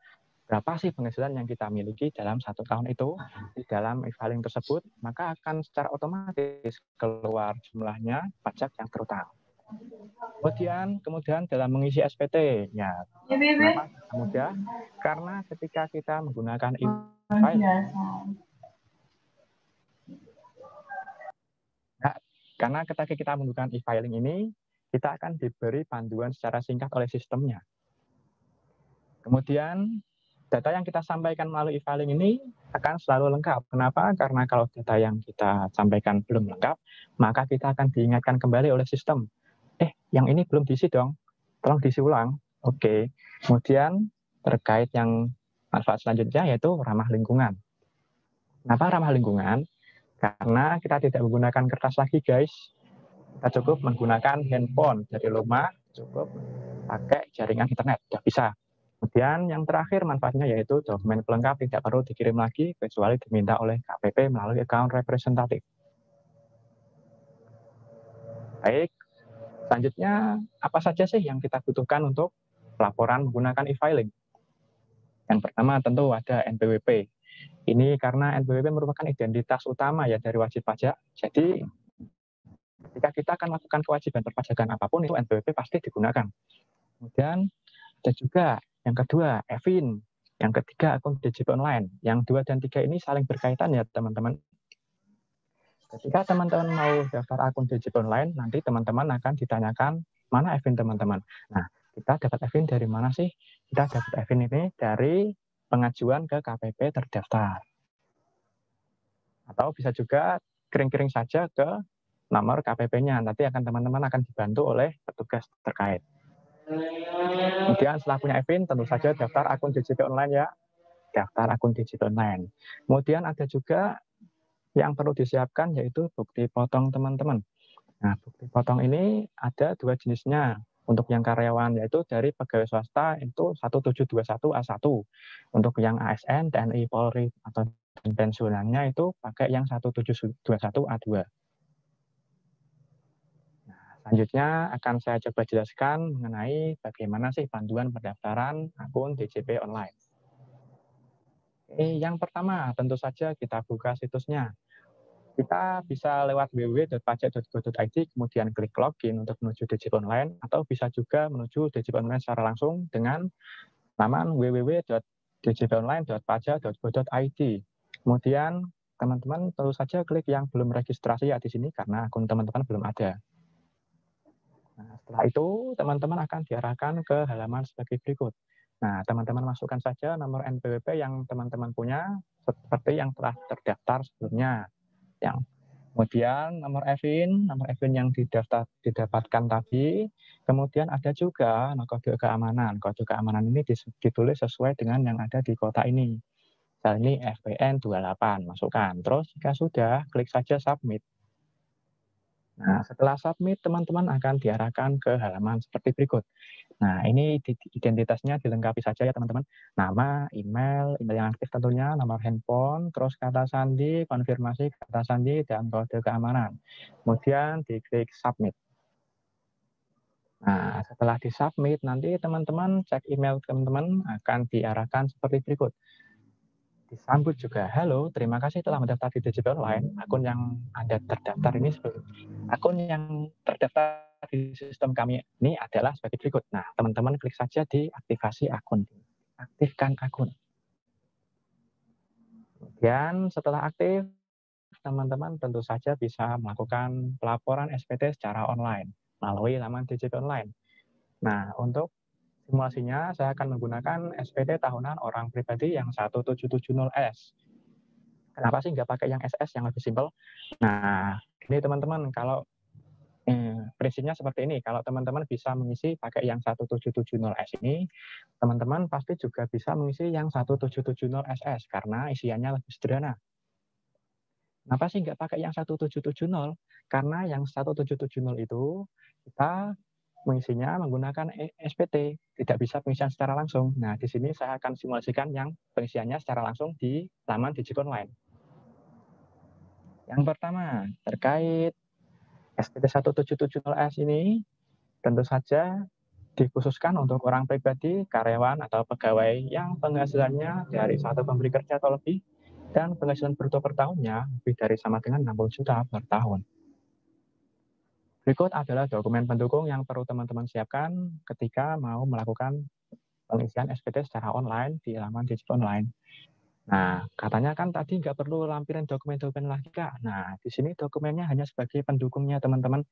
berapa sih penghasilan yang kita miliki dalam 1 tahun itu di dalam e-filing tersebut, maka akan secara otomatis keluar jumlahnya pajak yang terutang. Kemudian dalam mengisi SPT, ya kenapa mudah? Karena ketika kita menggunakan e-filing, karena ketika kita menggunakan e-filing ini, kita akan diberi panduan secara singkat oleh sistemnya. Kemudian data yang kita sampaikan melalui e-filing ini akan selalu lengkap. Kenapa? Karena kalau data yang kita sampaikan belum lengkap, maka kita akan diingatkan kembali oleh sistem. Yang ini belum diisi dong, tolong diisi ulang. Oke. Kemudian terkait yang manfaat selanjutnya yaitu ramah lingkungan. Kenapa ramah lingkungan? Karena kita tidak menggunakan kertas lagi, guys. Kita cukup menggunakan handphone dari rumah, cukup pakai jaringan internet, sudah bisa. Kemudian yang terakhir manfaatnya yaitu dokumen pelengkap tidak perlu dikirim lagi kecuali diminta oleh KPP melalui account representatif. Baik, selanjutnya apa saja sih yang kita butuhkan untuk pelaporan menggunakan e-filing? Yang pertama tentu ada NPWP. Ini karena NPWP merupakan identitas utama ya dari wajib pajak. Jadi ketika kita akan melakukan kewajiban perpajakan apapun itu NPWP pasti digunakan. Kemudian ada juga yang kedua, EVIN. Yang ketiga, akun DJP online. Yang 2 dan 3 ini saling berkaitan ya, teman-teman. Ketika teman-teman mau daftar akun DJP online, nanti teman-teman akan ditanyakan, mana EVIN teman-teman? Nah, kita dapat EVIN dari mana sih? Kita dapat EVIN ini dari pengajuan ke KPP terdaftar. Atau bisa juga kering-kering saja ke nomor KPP-nya. Nanti teman-teman akan dibantu oleh petugas terkait. Kemudian setelah punya EVIN, tentu saja daftar akun DJP online ya. Daftar akun DJP online. Kemudian ada juga yang perlu disiapkan yaitu bukti potong teman-teman. Nah, bukti potong ini ada 2 jenisnya. Untuk yang karyawan yaitu dari pegawai swasta itu 1721 A1. Untuk yang ASN, TNI, Polri atau pensiunannya itu pakai yang 1721 A2. Selanjutnya akan saya coba jelaskan mengenai bagaimana sih panduan pendaftaran akun DJP online. Yang pertama, tentu saja kita buka situsnya. Kita bisa lewat www.pajak.go.id, kemudian klik login untuk menuju DJP online, atau bisa juga menuju DJP online secara langsung dengan laman www.djponline.pajak.go.id. Kemudian teman-teman tentu saja klik yang belum registrasi ya di sini karena akun teman-teman belum ada. Nah, setelah itu, teman-teman akan diarahkan ke halaman sebagai berikut. Nah, teman-teman masukkan saja nomor NPWP yang teman-teman punya, seperti yang telah terdaftar sebelumnya. Kemudian nomor EVIN yang didapatkan tadi. Kemudian ada juga kode keamanan. Kode keamanan ini ditulis sesuai dengan yang ada di kota ini. Misalnya ini FPN 28, masukkan. Terus jika sudah, klik saja submit. Nah, setelah submit, teman-teman akan diarahkan ke halaman seperti berikut. Nah, ini identitasnya dilengkapi saja ya, teman-teman. Nama, email yang aktif tentunya, nomor handphone, terus kata sandi, konfirmasi kata sandi, dan kode keamanan. Kemudian diklik submit. Nah, setelah disubmit, nanti teman-teman cek email teman-teman akan diarahkan seperti berikut. Disambut juga, halo, terima kasih telah mendaftar di DJP Online. Akun yang Anda terdaftar ini di sistem kami ini adalah sebagai berikut. Nah, teman-teman klik saja di aktivasi akun. Aktifkan akun. Kemudian setelah aktif, teman-teman tentu saja bisa melakukan pelaporan SPT secara online melalui laman DJP Online. Nah, untuk simulasinya, saya akan menggunakan SPT tahunan orang pribadi yang 1770S. Kenapa sih nggak pakai yang SS yang lebih simpel? Nah, ini teman-teman, kalau prinsipnya seperti ini. Kalau teman-teman bisa mengisi pakai yang 1770S ini, teman-teman pasti juga bisa mengisi yang 1770SS karena isiannya lebih sederhana. Kenapa sih nggak pakai yang 1770? Karena yang 1770 itu kita mengisinya menggunakan SPT, tidak bisa pengisian secara langsung. Nah, di sini saya akan simulasikan yang pengisiannya secara langsung di laman DJP Online. Yang pertama, terkait SPT 1770S ini, tentu saja dikhususkan untuk orang pribadi, karyawan, atau pegawai yang penghasilannya dari satu pemberi kerja atau lebih, dan penghasilan bruto per tahunnya lebih dari sama dengan 60 juta per tahun. Berikut adalah dokumen pendukung yang perlu teman-teman siapkan ketika mau melakukan pengisian SPT secara online di laman digital online. Nah, katanya kan tadi nggak perlu lampirin dokumen-dokumen lagi, Kak. Nah, di sini dokumennya hanya sebagai pendukungnya, teman-teman.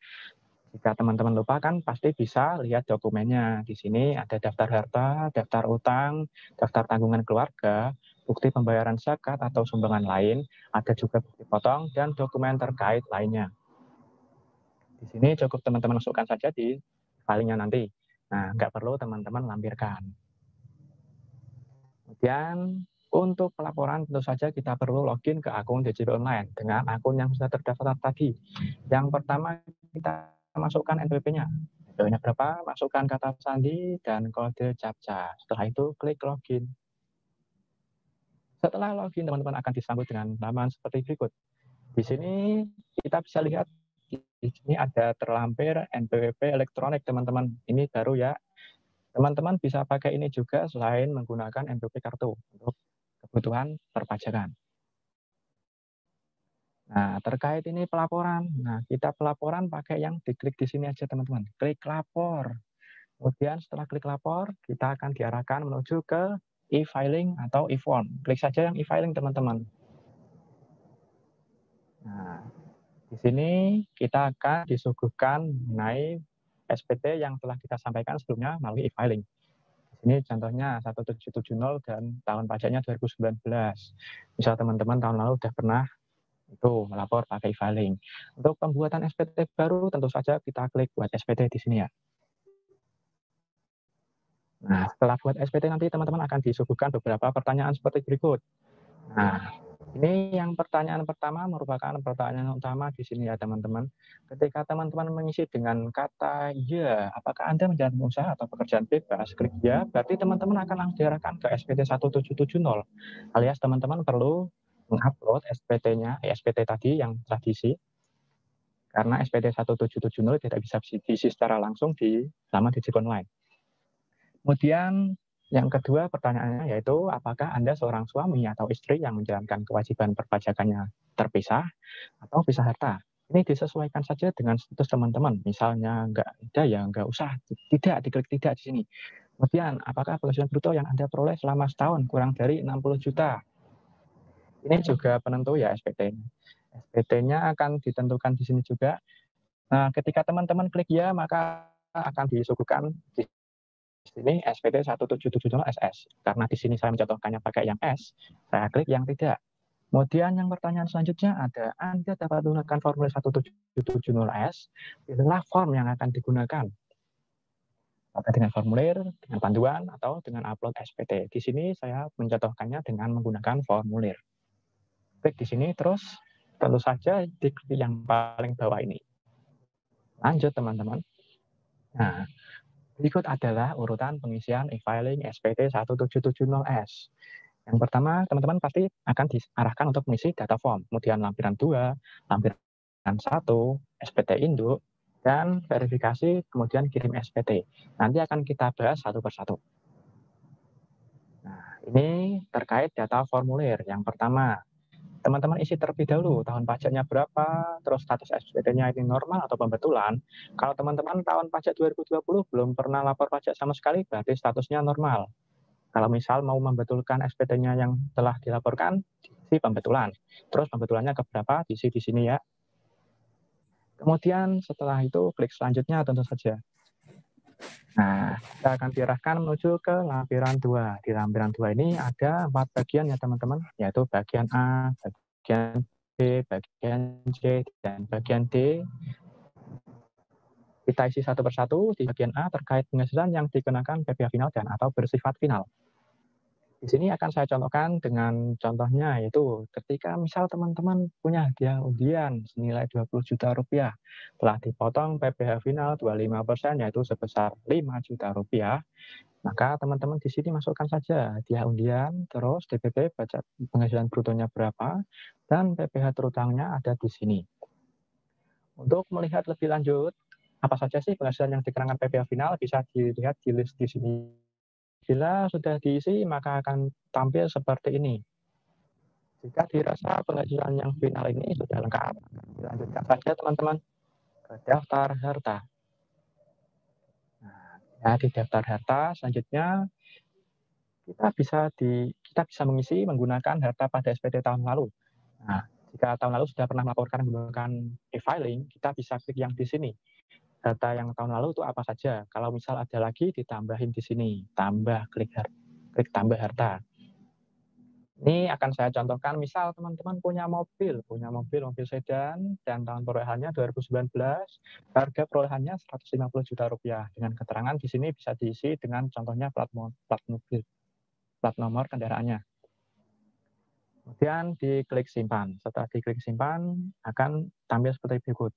Jika teman-teman lupa kan pasti bisa lihat dokumennya. Di sini ada daftar harta, daftar utang, daftar tanggungan keluarga, bukti pembayaran zakat atau sumbangan lain, ada juga bukti potong, dan dokumen terkait lainnya. Di sini cukup teman-teman masukkan saja di filenya nanti. Nah, nggak perlu teman-teman lampirkan. Kemudian untuk pelaporan tentu saja kita perlu login ke akun digital online dengan akun yang sudah terdaftar tadi. Yang pertama kita masukkan NPWP-nya. NPWP-nya berapa? Masukkan kata sandi dan kode CAPTCHA. Setelah itu klik login. Setelah login teman-teman akan disambut dengan halaman seperti berikut. Di sini kita bisa lihat di sini ada terlampir NPWP elektronik teman-teman. Ini baru ya. Teman-teman bisa pakai ini juga selain menggunakan NPWP kartu untuk kebutuhan perpajakan. Nah, terkait ini pelaporan. Nah, kita pelaporan pakai yang diklik di sini aja, teman-teman. Klik lapor. Kemudian setelah klik lapor, kita akan diarahkan menuju ke e-filing atau e-form. Klik saja yang e-filing, teman-teman. Nah, di sini kita akan disuguhkan mengenai SPT yang telah kita sampaikan sebelumnya melalui e-filing. Di sini contohnya 1770 dan tahun pajaknya 2019. Misal teman-teman tahun lalu sudah pernah itu melapor pakai e-filing. Untuk pembuatan SPT baru tentu saja kita klik buat SPT di sini ya. Nah, setelah buat SPT nanti teman-teman akan disuguhkan beberapa pertanyaan seperti berikut. Nah, ini yang pertanyaan pertama merupakan pertanyaan utama di sini ya teman-teman. Ketika teman-teman mengisi dengan kata ya, apakah Anda menjalankan usaha atau pekerjaan bebas, klik ya, berarti teman-teman akan langsung diarahkan ke SPT 1770. Alias teman-teman perlu mengupload SPT-nya, SPT tadi yang telah diisi. Karena SPT 1770 tidak bisa diisi secara langsung di laman digital online. Kemudian yang kedua pertanyaannya yaitu apakah Anda seorang suami atau istri yang menjalankan kewajiban perpajakannya terpisah atau pisah harta. Ini disesuaikan saja dengan status teman-teman. Misalnya nggak ada ya nggak usah, tidak, diklik tidak di sini. Kemudian apakah penghasilan bruto yang Anda peroleh selama setahun kurang dari 60 juta. Ini juga penentu ya SPT-nya. SPT-nya akan ditentukan di sini juga. Nah, ketika teman-teman klik ya, maka akan disuguhkan di sini SPT 1770 SS. Karena di sini saya mencontohkannya pakai yang S, saya klik yang tidak. Kemudian yang pertanyaan selanjutnya ada, Anda dapat menggunakan formulir 1770S, pilihlah form yang akan digunakan. Apakah dengan formulir, dengan panduan, atau dengan upload SPT. Di sini saya mencontohkannya dengan menggunakan formulir. Klik di sini, terus tentu saja diklik yang paling bawah ini. Lanjut teman-teman. Nah, berikut adalah urutan pengisian e-filing SPT 1770S. Yang pertama, teman-teman pasti akan diarahkan untuk mengisi data form, kemudian lampiran 2, lampiran 1, SPT induk, dan verifikasi, kemudian kirim SPT. Nanti akan kita bahas satu persatu. Nah, ini terkait data formulir. Yang pertama, teman-teman isi terlebih dahulu tahun pajaknya berapa, terus status SPT-nya ini normal atau pembetulan. Kalau teman-teman tahun pajak 2020 belum pernah lapor pajak sama sekali, berarti statusnya normal. Kalau misal mau membetulkan SPT-nya yang telah dilaporkan, diisi pembetulan. Terus pembetulannya ke berapa, diisi di sini ya. Kemudian setelah itu klik selanjutnya tentu saja. Nah, kita akan diarahkan menuju ke lampiran 2. Di lampiran 2 ini ada 4 bagian ya teman-teman, yaitu bagian A, bagian B, bagian C, dan bagian D. Kita isi satu persatu. Di bagian A terkait penghasilan yang dikenakan PPh final dan atau bersifat final. Di sini akan saya contohkan dengan contohnya yaitu ketika misal teman-teman punya hadiah undian senilai 20 juta rupiah telah dipotong PPh final 25% yaitu sebesar 5 juta rupiah, maka teman-teman di sini masukkan saja hadiah undian, terus DPP pajak penghasilan brutonya berapa, dan PPh terutangnya ada di sini. Untuk melihat lebih lanjut, apa saja sih penghasilan yang dikenakan PPh final bisa dilihat di list di sini. Bila sudah diisi, maka akan tampil seperti ini. Jika dirasa penghasilan yang final ini sudah lengkap, dilanjutkan saja teman-teman ke daftar harta. Nah, di daftar harta selanjutnya kita bisa mengisi menggunakan harta pada SPT tahun lalu. Nah, jika tahun lalu sudah pernah melaporkan menggunakan e-filing, kita bisa klik yang di sini. Data yang tahun lalu itu apa saja. Kalau misal ada lagi, ditambahin di sini. Klik tambah harta. Ini akan saya contohkan, misal teman-teman punya mobil sedan, dan tahun perolehannya 2019, harga perolehannya 150 juta rupiah. Dengan keterangan di sini bisa diisi dengan contohnya plat nomor kendaraannya. Kemudian diklik simpan. Setelah diklik simpan, akan tampil seperti berikut.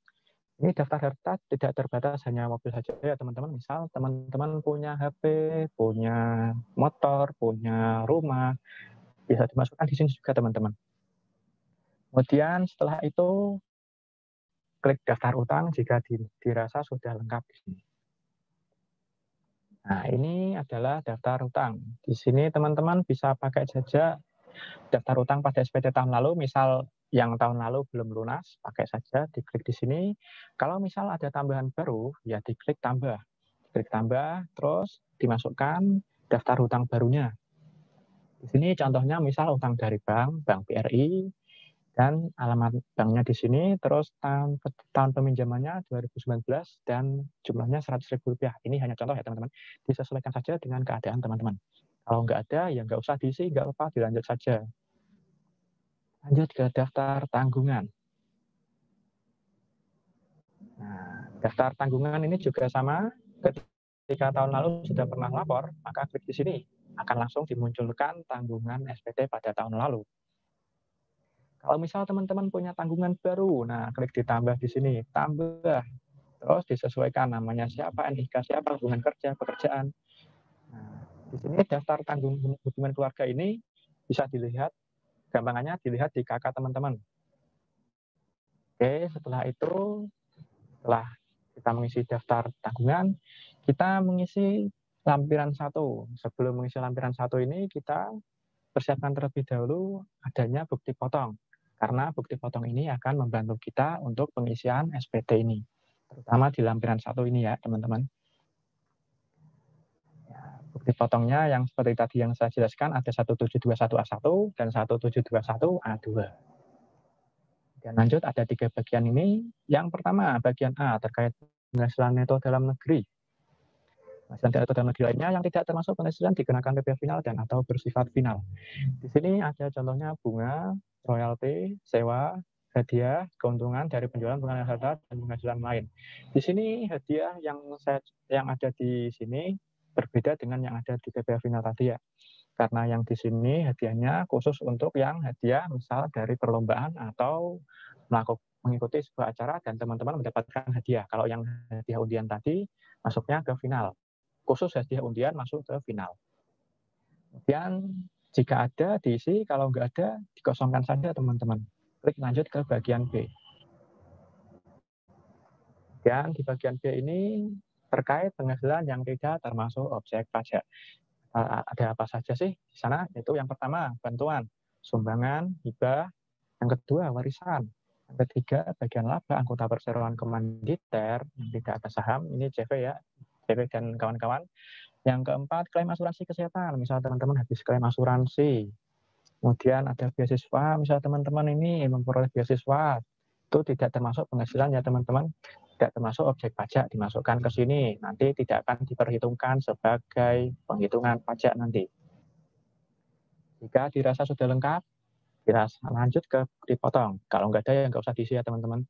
Ini daftar harta tidak terbatas hanya mobil saja ya teman-teman. Misal teman-teman punya HP, punya motor, punya rumah, bisa dimasukkan di sini juga teman-teman. Kemudian setelah itu klik daftar utang jika dirasa sudah lengkap di sini. Nah, ini adalah daftar utang. Di sini teman-teman bisa pakai saja daftar utang pada SPT tahun lalu, misal yang tahun lalu belum lunas, pakai saja, diklik di sini. Kalau misal ada tambahan baru, ya diklik tambah. Klik tambah, terus dimasukkan daftar hutang barunya. Di sini contohnya misal utang dari bank BRI, dan alamat banknya di sini, terus tahun peminjamannya 2019 dan jumlahnya Rp100.000. Ini hanya contoh ya teman-teman, disesuaikan saja dengan keadaan teman-teman. Kalau nggak ada, ya nggak usah diisi, nggak apa-apa, dilanjut saja. Lanjut ke daftar tanggungan. Nah, daftar tanggungan ini juga sama, ketika tahun lalu sudah pernah lapor, maka klik di sini, akan langsung dimunculkan tanggungan SPT pada tahun lalu. Kalau misal teman-teman punya tanggungan baru, nah klik ditambah di sini, tambah. Terus disesuaikan namanya siapa, NIK siapa, hubungan kerja, pekerjaan. Nah, di sini daftar tanggungan hubungan keluarga ini bisa dilihat, gampangannya dilihat di KK teman-teman. Oke, setelah itu, setelah kita mengisi daftar tanggungan, kita mengisi lampiran 1. Sebelum mengisi lampiran 1 ini, kita persiapkan terlebih dahulu adanya bukti potong. Karena bukti potong ini akan membantu kita untuk pengisian SPT ini. Terutama di lampiran 1 ini ya, teman-teman. Ya, bukti potongnya yang seperti tadi yang saya jelaskan, ada 1721A1 dan 1721A2. Dan lanjut, ada 3 bagian ini. Yang pertama, bagian A, terkait penghasilan neto dalam negeri. Penghasilan neto dalam negeri lainnya yang tidak termasuk penghasilan dikenakan PPh final dan atau bersifat final. Di sini ada contohnya bunga, royalti, sewa, hadiah, keuntungan dari penjualan penghasilan harta dan penghasilan lain. Di sini hadiah yang ada di sini berbeda dengan yang ada di PPh final tadi ya. Karena yang di sini hadiahnya khusus untuk yang hadiah misal dari perlombaan atau mengikuti sebuah acara dan teman-teman mendapatkan hadiah. Kalau yang hadiah undian tadi masuknya ke final. Khusus hadiah undian masuk ke final. Kemudian jika ada diisi, kalau nggak ada dikosongkan saja teman-teman. Klik lanjut ke bagian B. Dan di bagian B ini terkait penghasilan yang tidak termasuk objek pajak. Ada apa saja sih di sana? Yaitu yang pertama bantuan, sumbangan, hibah. Yang kedua warisan. Yang ketiga bagian laba, anggota perseroan komanditer yang tidak ada saham. Ini CV ya, CV dan kawan-kawan. Yang keempat klaim asuransi kesehatan. Misal teman-teman habis klaim asuransi. Kemudian ada beasiswa, misal teman-teman ini memperoleh beasiswa, itu tidak termasuk penghasilan ya teman-teman, tidak termasuk objek pajak, dimasukkan ke sini, nanti tidak akan diperhitungkan sebagai penghitungan pajak nanti. Jika dirasa sudah lengkap, lanjut ke bukti potong. Kalau nggak ada ya nggak usah diisi ya teman-teman.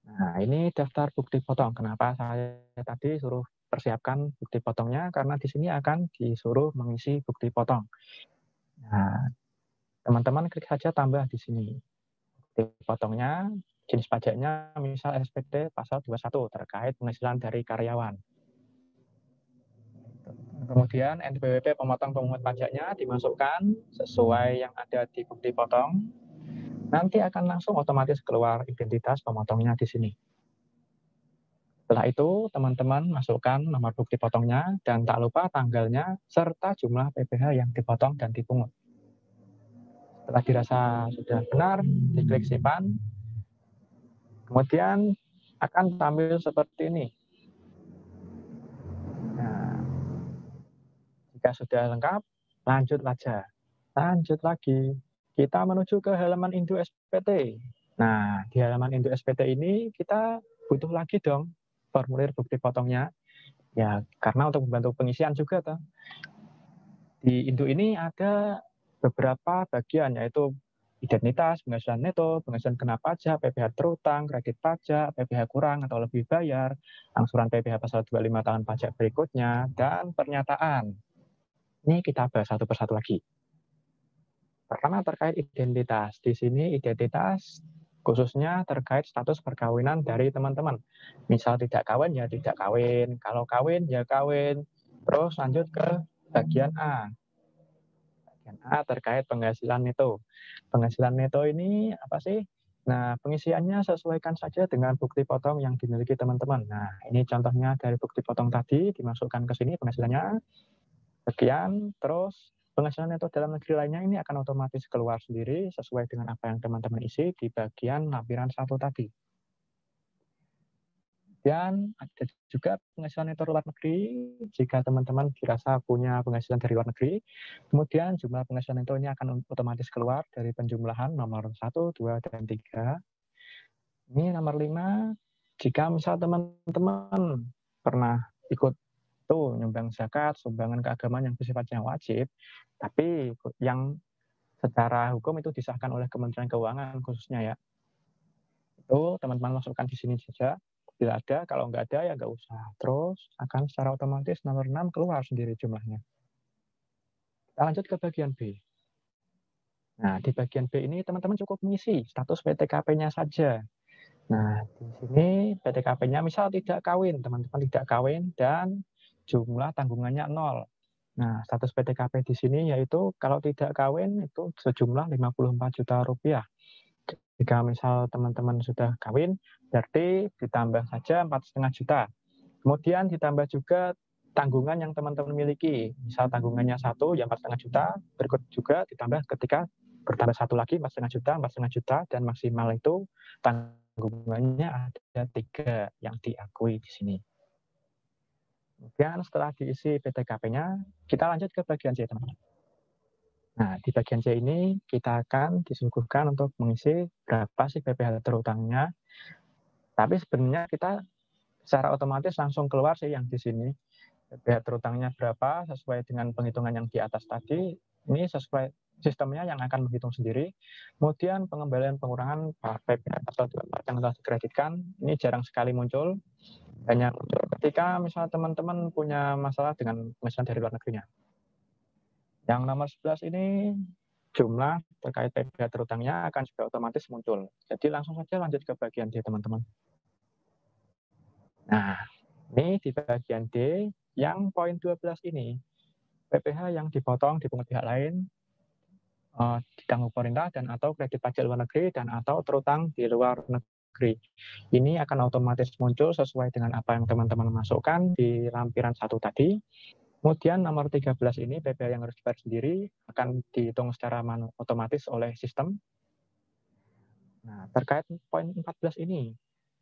Nah ini daftar bukti potong. Kenapa saya tadi suruh persiapkan bukti potongnya? Karena di sini akan disuruh mengisi bukti potong. Nah, teman-teman klik saja tambah di sini. Bukti potongnya, jenis pajaknya misal SPT pasal 21 terkait penghasilan dari karyawan. Kemudian NPWP pemotong pemungut pajaknya dimasukkan sesuai yang ada di bukti potong. Nanti akan langsung otomatis keluar identitas pemotongnya di sini. Setelah itu, teman-teman masukkan nomor bukti potongnya dan tak lupa tanggalnya serta jumlah PPh yang dipotong dan dipungut. Setelah dirasa sudah benar, diklik simpan. Kemudian akan tampil seperti ini. Nah, jika sudah lengkap, lanjut saja. Lanjut lagi. Kita menuju ke halaman Indo SPT. Nah, di halaman Indo SPT ini kita butuh lagi dong formulir bukti potongnya. Ya, karena untuk membantu pengisian juga toh. Di Indo ini ada beberapa bagian, yaitu identitas, penghasilan neto, penghasilan kena pajak, PPh terutang, kredit pajak, PPh kurang atau lebih bayar, angsuran PPh pasal 25 tahun pajak berikutnya, dan pernyataan. Ini kita bahas satu persatu lagi. Pertama terkait identitas. Di sini identitas khususnya terkait status perkawinan dari teman-teman. Misal tidak kawin ya tidak kawin, kalau kawin ya kawin. Terus lanjut ke bagian A. Bagian A terkait penghasilan neto. Penghasilan neto ini apa sih? Nah, pengisiannya sesuaikan saja dengan bukti potong yang dimiliki teman-teman. Nah, ini contohnya dari bukti potong tadi, dimasukkan ke sini penghasilannya. Sekian, terus penghasilan neto dalam negeri lainnya ini akan otomatis keluar sendiri sesuai dengan apa yang teman-teman isi di bagian lampiran 1 tadi. Dan ada juga penghasilan neto luar negeri, jika teman-teman dirasa punya penghasilan dari luar negeri, kemudian jumlah penghasilan neto ini akan otomatis keluar dari penjumlahan nomor 1, 2, dan 3. Ini nomor 5, jika misal teman-teman pernah ikut nyumbang zakat, sumbangan keagamaan yang bersifatnya wajib, tapi yang secara hukum itu disahkan oleh Kementerian Keuangan khususnya ya. Itu teman-teman masukkan di sini saja. Bila ada, kalau nggak ada ya nggak usah. Terus akan secara otomatis nomor 6 keluar sendiri jumlahnya. Kita lanjut ke bagian B. Nah, di bagian B ini teman-teman cukup mengisi status PTKP-nya saja. Nah, di sini PTKP-nya misal tidak kawin, teman-teman tidak kawin dan jumlah tanggungannya 0. Nah, status PTKP di sini yaitu kalau tidak kawin itu sejumlah 54 juta rupiah. Jika misal teman-teman sudah kawin, berarti ditambah saja 4,5 juta. Kemudian ditambah juga tanggungan yang teman-teman miliki. Misal tanggungannya 1, ya 4,5 juta. Berikut juga ditambah ketika bertambah 1 lagi 4,5 juta, 4,5 juta, dan maksimal itu tanggungannya ada 3 yang diakui di sini. Kemudian setelah diisi PTKP-nya, kita lanjut ke bagian C, teman-teman. Nah, di bagian C ini kita akan disuguhkan untuk mengisi berapa sih PPh terutangnya. Tapi sebenarnya kita secara otomatis langsung keluar sih yang di sini. PPh terutangnya berapa sesuai dengan penghitungan yang di atas tadi. Ini sesuai sistemnya yang akan menghitung sendiri. Kemudian pengembalian pengurangan PPh pasal 24 yang telah dikreditkan, ini jarang sekali muncul. Hanya muncul ketika misalnya teman-teman punya masalah dengan penghasilan dari luar negerinya. Yang nomor 11 ini jumlah terkait PPh terutangnya akan juga otomatis muncul. Jadi langsung saja lanjut ke bagian D, teman-teman. Nah, ini di bagian D, yang poin 12 ini, PPh yang dipotong dipungut pihak lain, ditanggung pemerintah dan atau kredit pajak luar negeri dan atau terutang di luar negeri. Ini akan otomatis muncul sesuai dengan apa yang teman-teman masukkan di lampiran 1 tadi. Kemudian nomor 13 ini PPh yang harus dibayar sendiri akan dihitung secara otomatis oleh sistem. Nah, terkait poin 14 ini,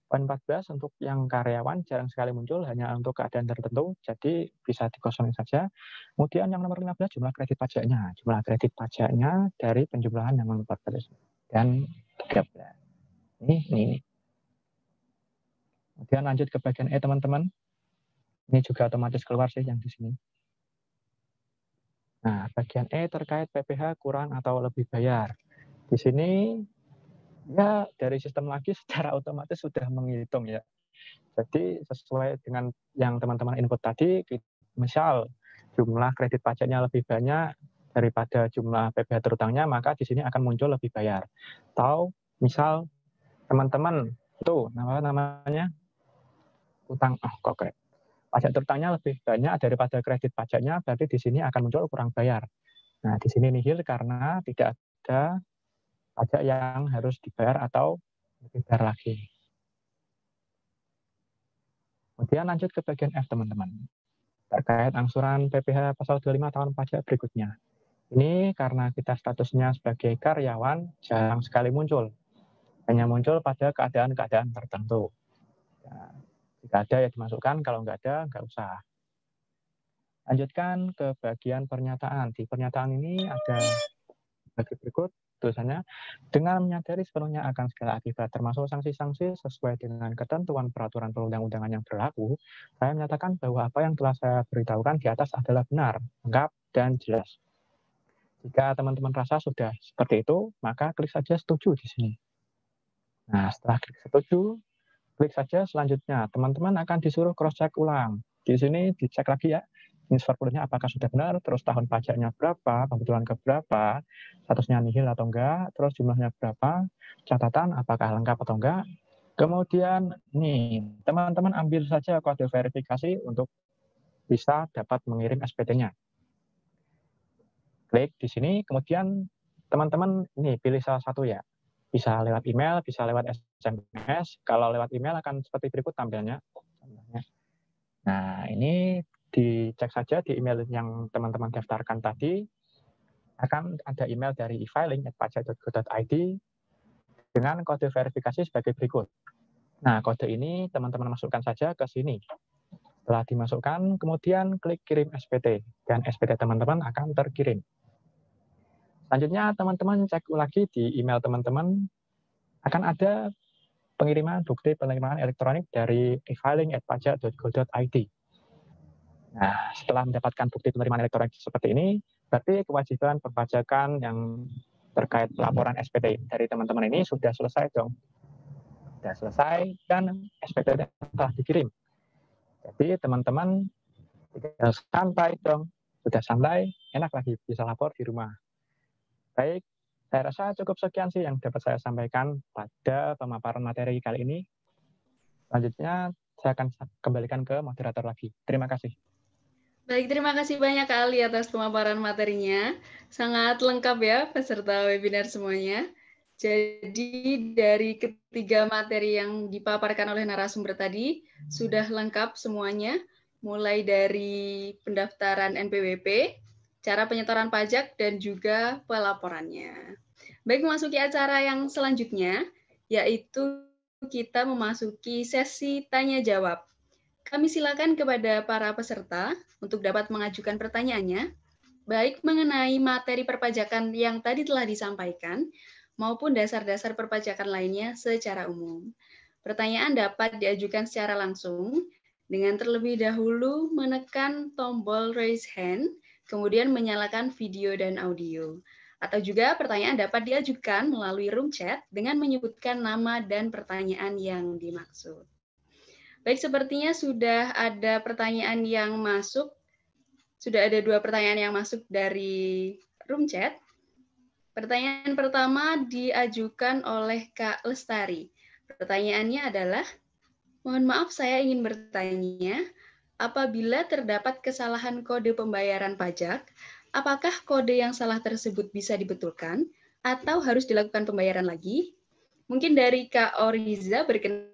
poin 14 untuk yang karyawan jarang sekali muncul, hanya untuk keadaan tertentu, jadi bisa dikosongin saja. Kemudian yang nomor 15 jumlah kredit pajaknya. Jumlah kredit pajaknya dari penjumlahan yang nomor 14 dan 13. Ini. Kemudian lanjut ke bagian E, teman-teman. Ini juga otomatis keluar sih yang di sini. Nah, bagian E terkait PPh kurang atau lebih bayar. Di sini ya dari sistem lagi secara otomatis sudah menghitung ya. Jadi sesuai dengan yang teman-teman input tadi, misal jumlah kredit pajaknya lebih banyak daripada jumlah PPh terutangnya, maka di sini akan muncul lebih bayar. Atau misal teman-teman itu namanya utang pajak terutangnya lebih banyak daripada kredit pajaknya, berarti di sini akan muncul kurang bayar. Nah, di sini nihil karena tidak ada pajak yang harus dibayar atau lebih bayar lagi. Kemudian lanjut ke bagian F, teman-teman. Terkait angsuran PPh pasal 25 tahun pajak berikutnya. Ini karena kita statusnya sebagai karyawan, jarang sekali muncul. Hanya muncul pada keadaan-keadaan tertentu. Nah, jika ada ya dimasukkan, kalau nggak ada, nggak usah. Lanjutkan ke bagian pernyataan. Di pernyataan ini ada bagi berikut tulisannya, dengan menyadari sepenuhnya akan segala akibat termasuk sanksi-sanksi sesuai dengan ketentuan peraturan perundang-undangan yang berlaku, saya menyatakan bahwa apa yang telah saya beritahukan di atas adalah benar, lengkap, dan jelas. Jika teman-teman rasa sudah seperti itu, maka klik saja setuju di sini. Nah, setelah klik setuju, klik saja selanjutnya. Teman-teman akan disuruh cross-check ulang. Di sini dicek lagi ya, ini formulanya apakah sudah benar, terus tahun pajaknya berapa, kebetulan ke berapa, statusnya nihil atau enggak, terus jumlahnya berapa, catatan apakah lengkap atau enggak. Kemudian nih, teman-teman ambil saja kode verifikasi untuk bisa dapat mengirim SPT-nya. Klik di sini, kemudian teman-teman ini pilih salah satu ya. Bisa lewat email, bisa lewat SMS. Kalau lewat email akan seperti berikut tampilnya. Nah, ini dicek saja di email yang teman-teman daftarkan tadi. Akan ada email dari e-filing@pajak.go.id dengan kode verifikasi sebagai berikut. Nah, kode ini teman-teman masukkan saja ke sini. Setelah dimasukkan, kemudian klik kirim SPT. Dan SPT teman-teman akan terkirim. Selanjutnya, teman-teman cek lagi di email teman-teman. Akan ada pengiriman bukti penerimaan elektronik dari e-filing@pajak.go.id. Nah, setelah mendapatkan bukti penerimaan elektronik seperti ini, berarti kewajiban perpajakan yang terkait laporan SPT dari teman-teman ini sudah selesai dong. Sudah selesai dan SPT telah dikirim. Jadi teman-teman tinggal santai dong. Sudah santai, enak lagi bisa lapor di rumah. Baik, saya rasa cukup sekian sih yang dapat saya sampaikan pada pemaparan materi kali ini. Selanjutnya saya akan kembalikan ke moderator lagi. Terima kasih. Baik, terima kasih banyak Kak Ali atas pemaparan materinya. Sangat lengkap ya peserta webinar semuanya. Jadi dari ketiga materi yang dipaparkan oleh narasumber tadi sudah lengkap semuanya, mulai dari pendaftaran NPWP, cara penyetoran pajak, dan juga pelaporannya. Baik, memasuki acara yang selanjutnya, yaitu kita memasuki sesi tanya-jawab. Kami silakan kepada para peserta untuk dapat mengajukan pertanyaannya, baik mengenai materi perpajakan yang tadi telah disampaikan, maupun dasar-dasar perpajakan lainnya secara umum. Pertanyaan dapat diajukan secara langsung dengan terlebih dahulu menekan tombol raise hand, kemudian menyalakan video dan audio. Atau juga pertanyaan dapat diajukan melalui room chat dengan menyebutkan nama dan pertanyaan yang dimaksud. Baik, sepertinya sudah ada pertanyaan yang masuk. Sudah ada 2 pertanyaan yang masuk dari room chat. Pertanyaan pertama diajukan oleh Kak Lestari. Pertanyaannya adalah, mohon maaf saya ingin bertanya, apabila terdapat kesalahan kode pembayaran pajak, apakah kode yang salah tersebut bisa dibetulkan atau harus dilakukan pembayaran lagi? Mungkin dari Kak Oriza berkenan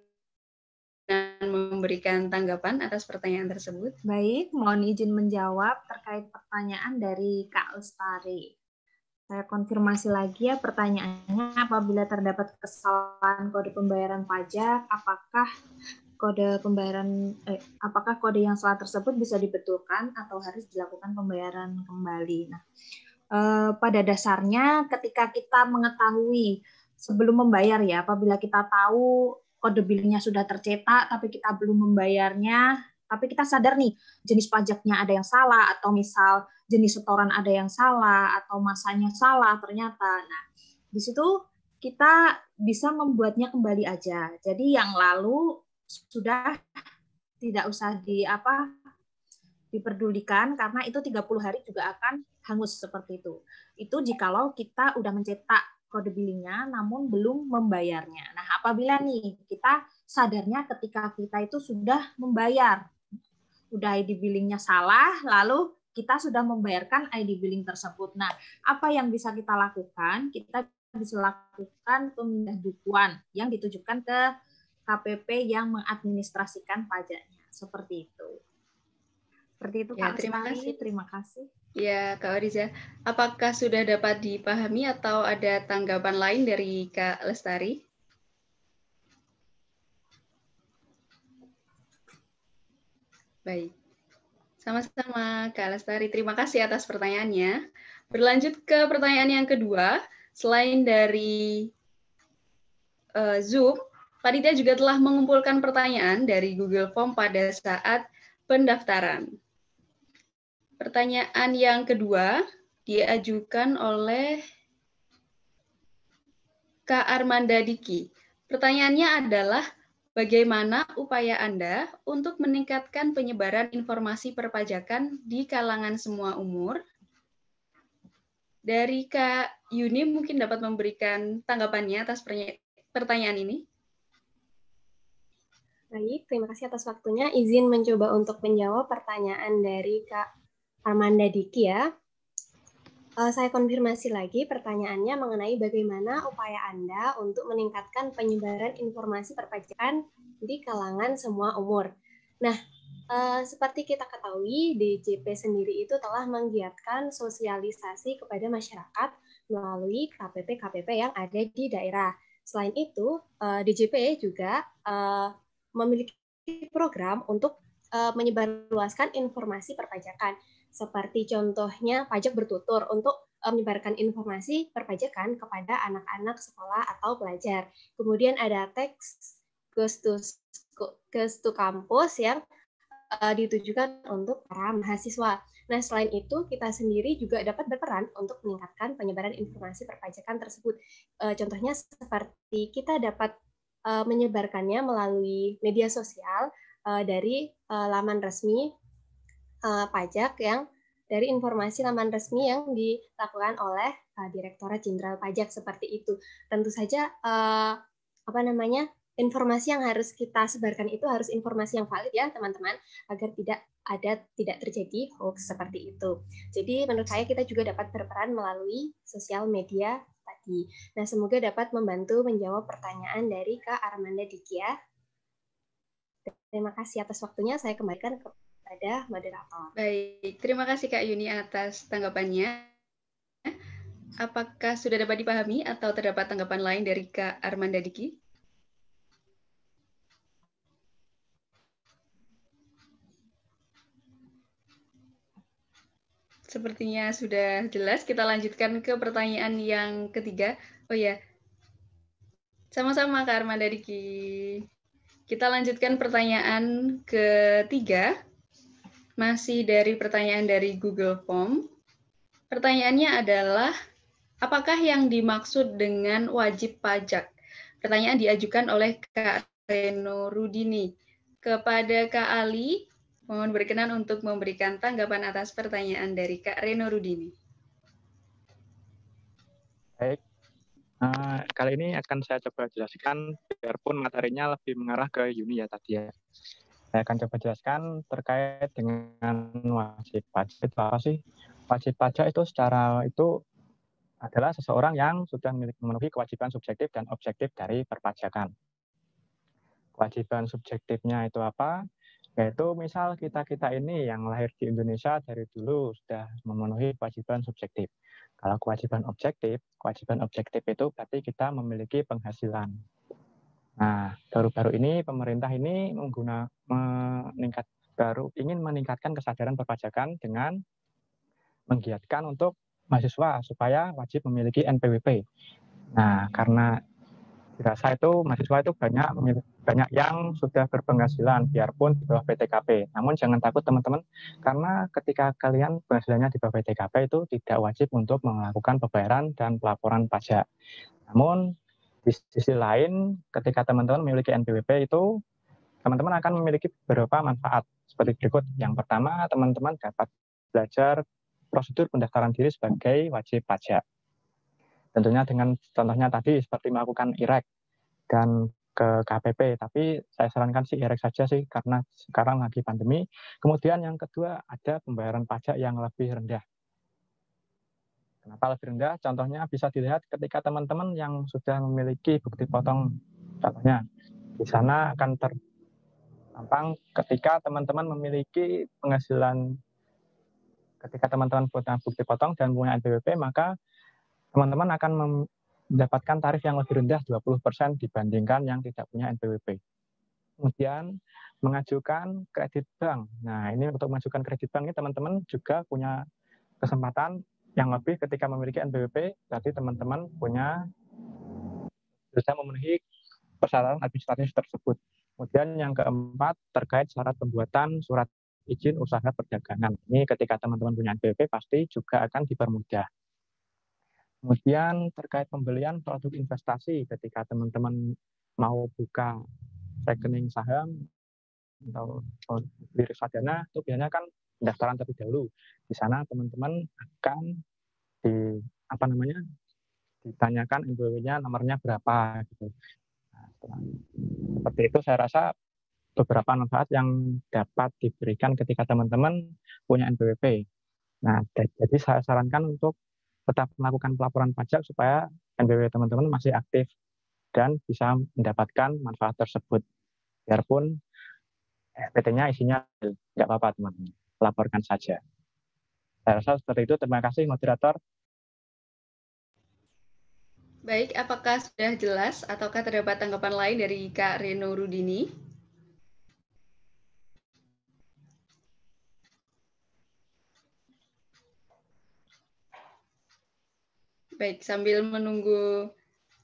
memberikan tanggapan atas pertanyaan tersebut. Baik, mohon izin menjawab terkait pertanyaan dari Kak Lestari. Saya konfirmasi lagi ya pertanyaannya, apabila terdapat kesalahan kode pembayaran pajak, apakah kode yang salah tersebut bisa dibetulkan atau harus dilakukan pembayaran kembali? Nah, pada dasarnya ketika kita mengetahui sebelum membayar ya, apabila kita tahu kode billingnya sudah tercetak, tapi kita belum membayarnya, tapi kita sadar nih jenis pajaknya ada yang salah, atau misal jenis setoran ada yang salah, atau masanya salah ternyata. Nah, di situ kita bisa membuatnya kembali aja. Jadi yang lalu sudah tidak usah diperdulikan, karena itu 30 hari juga akan hangus seperti itu. Itu jikalau kita udah mencetak kode billingnya namun belum membayarnya. Nah, apabila nih kita sadarnya ketika kita itu sudah membayar, udah ID billingnya salah, lalu kita sudah membayarkan ID billing tersebut. Nah, apa yang bisa kita lakukan? Kita bisa lakukan pemindah bukuan yang ditujukan ke KPP yang mengadministrasikan pajaknya. Seperti itu. Seperti itu Ya, Kak terima Lestari. kasih. Terima kasih. Ya, Kak Oriza. Apakah sudah dapat dipahami atau ada tanggapan lain dari Kak Lestari? Baik. Sama-sama, Kak Lestari. Terima kasih atas pertanyaannya. Berlanjut ke pertanyaan yang kedua. Selain dari Zoom, panitia juga telah mengumpulkan pertanyaan dari Google Form pada saat pendaftaran. Pertanyaan yang kedua diajukan oleh Kak Armanda Diki. Pertanyaannya adalah, bagaimana upaya Anda untuk meningkatkan penyebaran informasi perpajakan di kalangan semua umur? Dari Kak Yuni mungkin dapat memberikan tanggapannya atas pertanyaan ini. Baik, terima kasih atas waktunya. Izin mencoba untuk menjawab pertanyaan dari Kak Armanda Diki ya. Saya konfirmasi lagi pertanyaannya mengenai bagaimana upaya Anda untuk meningkatkan penyebaran informasi perpajakan di kalangan semua umur. Nah, seperti kita ketahui, DJP sendiri itu telah menggiatkan sosialisasi kepada masyarakat melalui KPP-KPP yang ada di daerah. Selain itu, DJP juga memiliki program untuk menyebarluaskan informasi perpajakan. Seperti contohnya pajak bertutur untuk menyebarkan informasi perpajakan kepada anak-anak sekolah atau pelajar. Kemudian ada teks Goes to Campus yang ditujukan untuk para mahasiswa. Nah, selain itu, kita sendiri juga dapat berperan untuk meningkatkan penyebaran informasi perpajakan tersebut. Contohnya seperti kita dapat menyebarkannya melalui media sosial dari laman resmi pajak yang dari informasi laman resmi yang dilakukan oleh Direktorat Jenderal Pajak seperti itu. Tentu saja informasi yang harus kita sebarkan itu harus informasi yang valid ya teman-teman, agar tidak terjadi hoax seperti itu. Jadi menurut saya kita juga dapat berperan melalui sosial media tadi. Nah, semoga dapat membantu menjawab pertanyaan dari Kak Armanda Diki ya. Terima kasih atas waktunya, saya kembalikan kepada moderator. Baik, terima kasih Kak Yuni atas tanggapannya. Apakah sudah dapat dipahami atau terdapat tanggapan lain dari Kak Armanda Diki? Sepertinya sudah jelas. Kita lanjutkan ke pertanyaan yang ketiga. Oh ya, sama-sama Kak Armanda Diki. Kita lanjutkan pertanyaan ketiga. Masih dari pertanyaan dari Google Form. Pertanyaannya adalah, apakah yang dimaksud dengan wajib pajak? Pertanyaan diajukan oleh Kak Reno Rudini. Kepada Kak Ali, mohon berkenan untuk memberikan tanggapan atas pertanyaan dari Kak Reno Rudini. Baik, kali ini akan saya coba jelaskan, biarpun materinya lebih mengarah ke Yuni ya tadi ya. Saya akan coba jelaskan terkait dengan wajib pajak itu apa sih? Wajib pajak itu adalah seseorang yang sudah memenuhi kewajiban subjektif dan objektif dari perpajakan. Kewajiban subjektifnya itu apa? Yaitu misal kita ini yang lahir di Indonesia dari dulu sudah memenuhi kewajiban subjektif. Kalau kewajiban objektif itu berarti kita memiliki penghasilan. Nah, baru-baru ini pemerintah ini ingin meningkatkan kesadaran perpajakan dengan menggiatkan untuk mahasiswa supaya wajib memiliki NPWP. Nah, karena dirasa itu mahasiswa itu banyak yang sudah berpenghasilan biarpun di bawah PTKP. Namun jangan takut teman-teman, karena ketika kalian penghasilannya di bawah PTKP itu tidak wajib untuk melakukan pembayaran dan pelaporan pajak. Namun di sisi lain, ketika teman-teman memiliki NPWP itu, teman-teman akan memiliki beberapa manfaat seperti berikut. Yang pertama, teman-teman dapat belajar prosedur pendaftaran diri sebagai wajib pajak. Tentunya dengan contohnya tadi seperti melakukan IREK dan ke KPP, tapi saya sarankan sih IREK saja sih karena sekarang lagi pandemi. Kemudian yang kedua, ada pembayaran pajak yang lebih rendah. Kenapa lebih rendah? Contohnya bisa dilihat ketika teman-teman yang sudah memiliki bukti potong, contohnya di sana akan Gampang ketika teman-teman memiliki penghasilan, ketika teman-teman punya bukti potong dan punya NPWP, maka teman-teman akan mendapatkan tarif yang lebih rendah 20% dibandingkan yang tidak punya NPWP. Kemudian mengajukan kredit bank. Nah, ini untuk mengajukan kredit bank ini teman-teman juga punya kesempatan yang lebih ketika memiliki NPWP, berarti teman-teman bisa memenuhi persyaratan administratif tersebut. Kemudian yang keempat terkait syarat pembuatan surat izin usaha perdagangan. Ini ketika teman-teman punya NPWP pasti juga akan dipermudah. Kemudian terkait pembelian produk investasi, ketika teman-teman mau buka rekening saham atau beli reksadana, itu biasanya kan pendaftaran terlebih dahulu. Di sana teman-teman akan ditanyakan NPWP-nya nomornya berapa gitu. Nah, seperti itu saya rasa beberapa manfaat yang dapat diberikan ketika teman-teman punya NPWP. Nah, jadi saya sarankan untuk tetap melakukan pelaporan pajak supaya NPWP teman-teman masih aktif dan bisa mendapatkan manfaat tersebut. Biarpun SPT-nya isinya nggak apa-apa teman-teman, laporkan saja. Saya rasa seperti itu. Terima kasih moderator. Baik, apakah sudah jelas ataukah terdapat tanggapan lain dari Kak Reno Rudini? Baik, sambil menunggu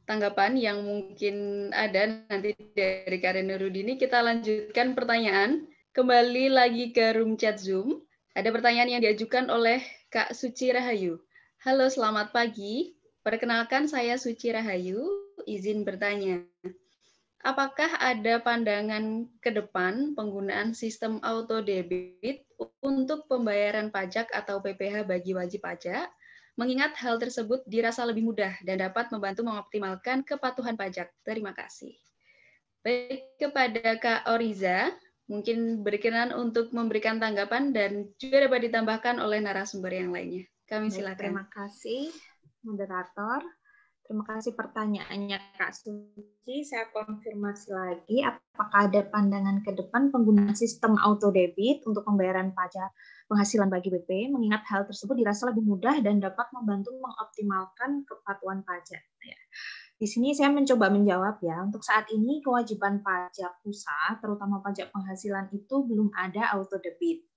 tanggapan yang mungkin ada nanti dari Kak Reno Rudini, kita lanjutkan pertanyaan. Kembali lagi ke room chat Zoom. Ada pertanyaan yang diajukan oleh Kak Suci Rahayu. Halo, selamat pagi. Perkenalkan saya Suci Rahayu, izin bertanya. Apakah ada pandangan ke depan penggunaan sistem auto debit untuk pembayaran pajak atau PPh bagi wajib pajak? Mengingat hal tersebut dirasa lebih mudah dan dapat membantu mengoptimalkan kepatuhan pajak. Terima kasih. Baik, kepada Kak Oriza, mungkin berkenan untuk memberikan tanggapan dan juga dapat ditambahkan oleh narasumber yang lainnya. Kami silakan. Terima kasih, moderator. Terima kasih pertanyaannya Kak Suci. Saya konfirmasi lagi, apakah ada pandangan ke depan penggunaan sistem auto debit untuk pembayaran pajak penghasilan bagi BP, mengingat hal tersebut dirasa lebih mudah dan dapat membantu mengoptimalkan kepatuhan pajak. Ya. Di sini saya mencoba menjawab ya, untuk saat ini kewajiban pajak pusat, terutama pajak penghasilan itu belum ada auto debit.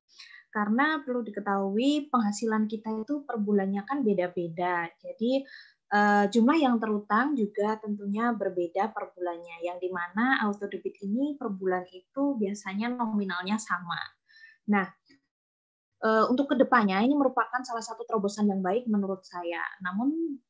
Karena perlu diketahui penghasilan kita itu per bulannya kan beda-beda. Jadi jumlah yang terutang juga tentunya berbeda per bulannya, yang dimana auto debit ini per bulan itu biasanya nominalnya sama. Nah, untuk kedepannya ini merupakan salah satu terobosan yang baik menurut saya. Namun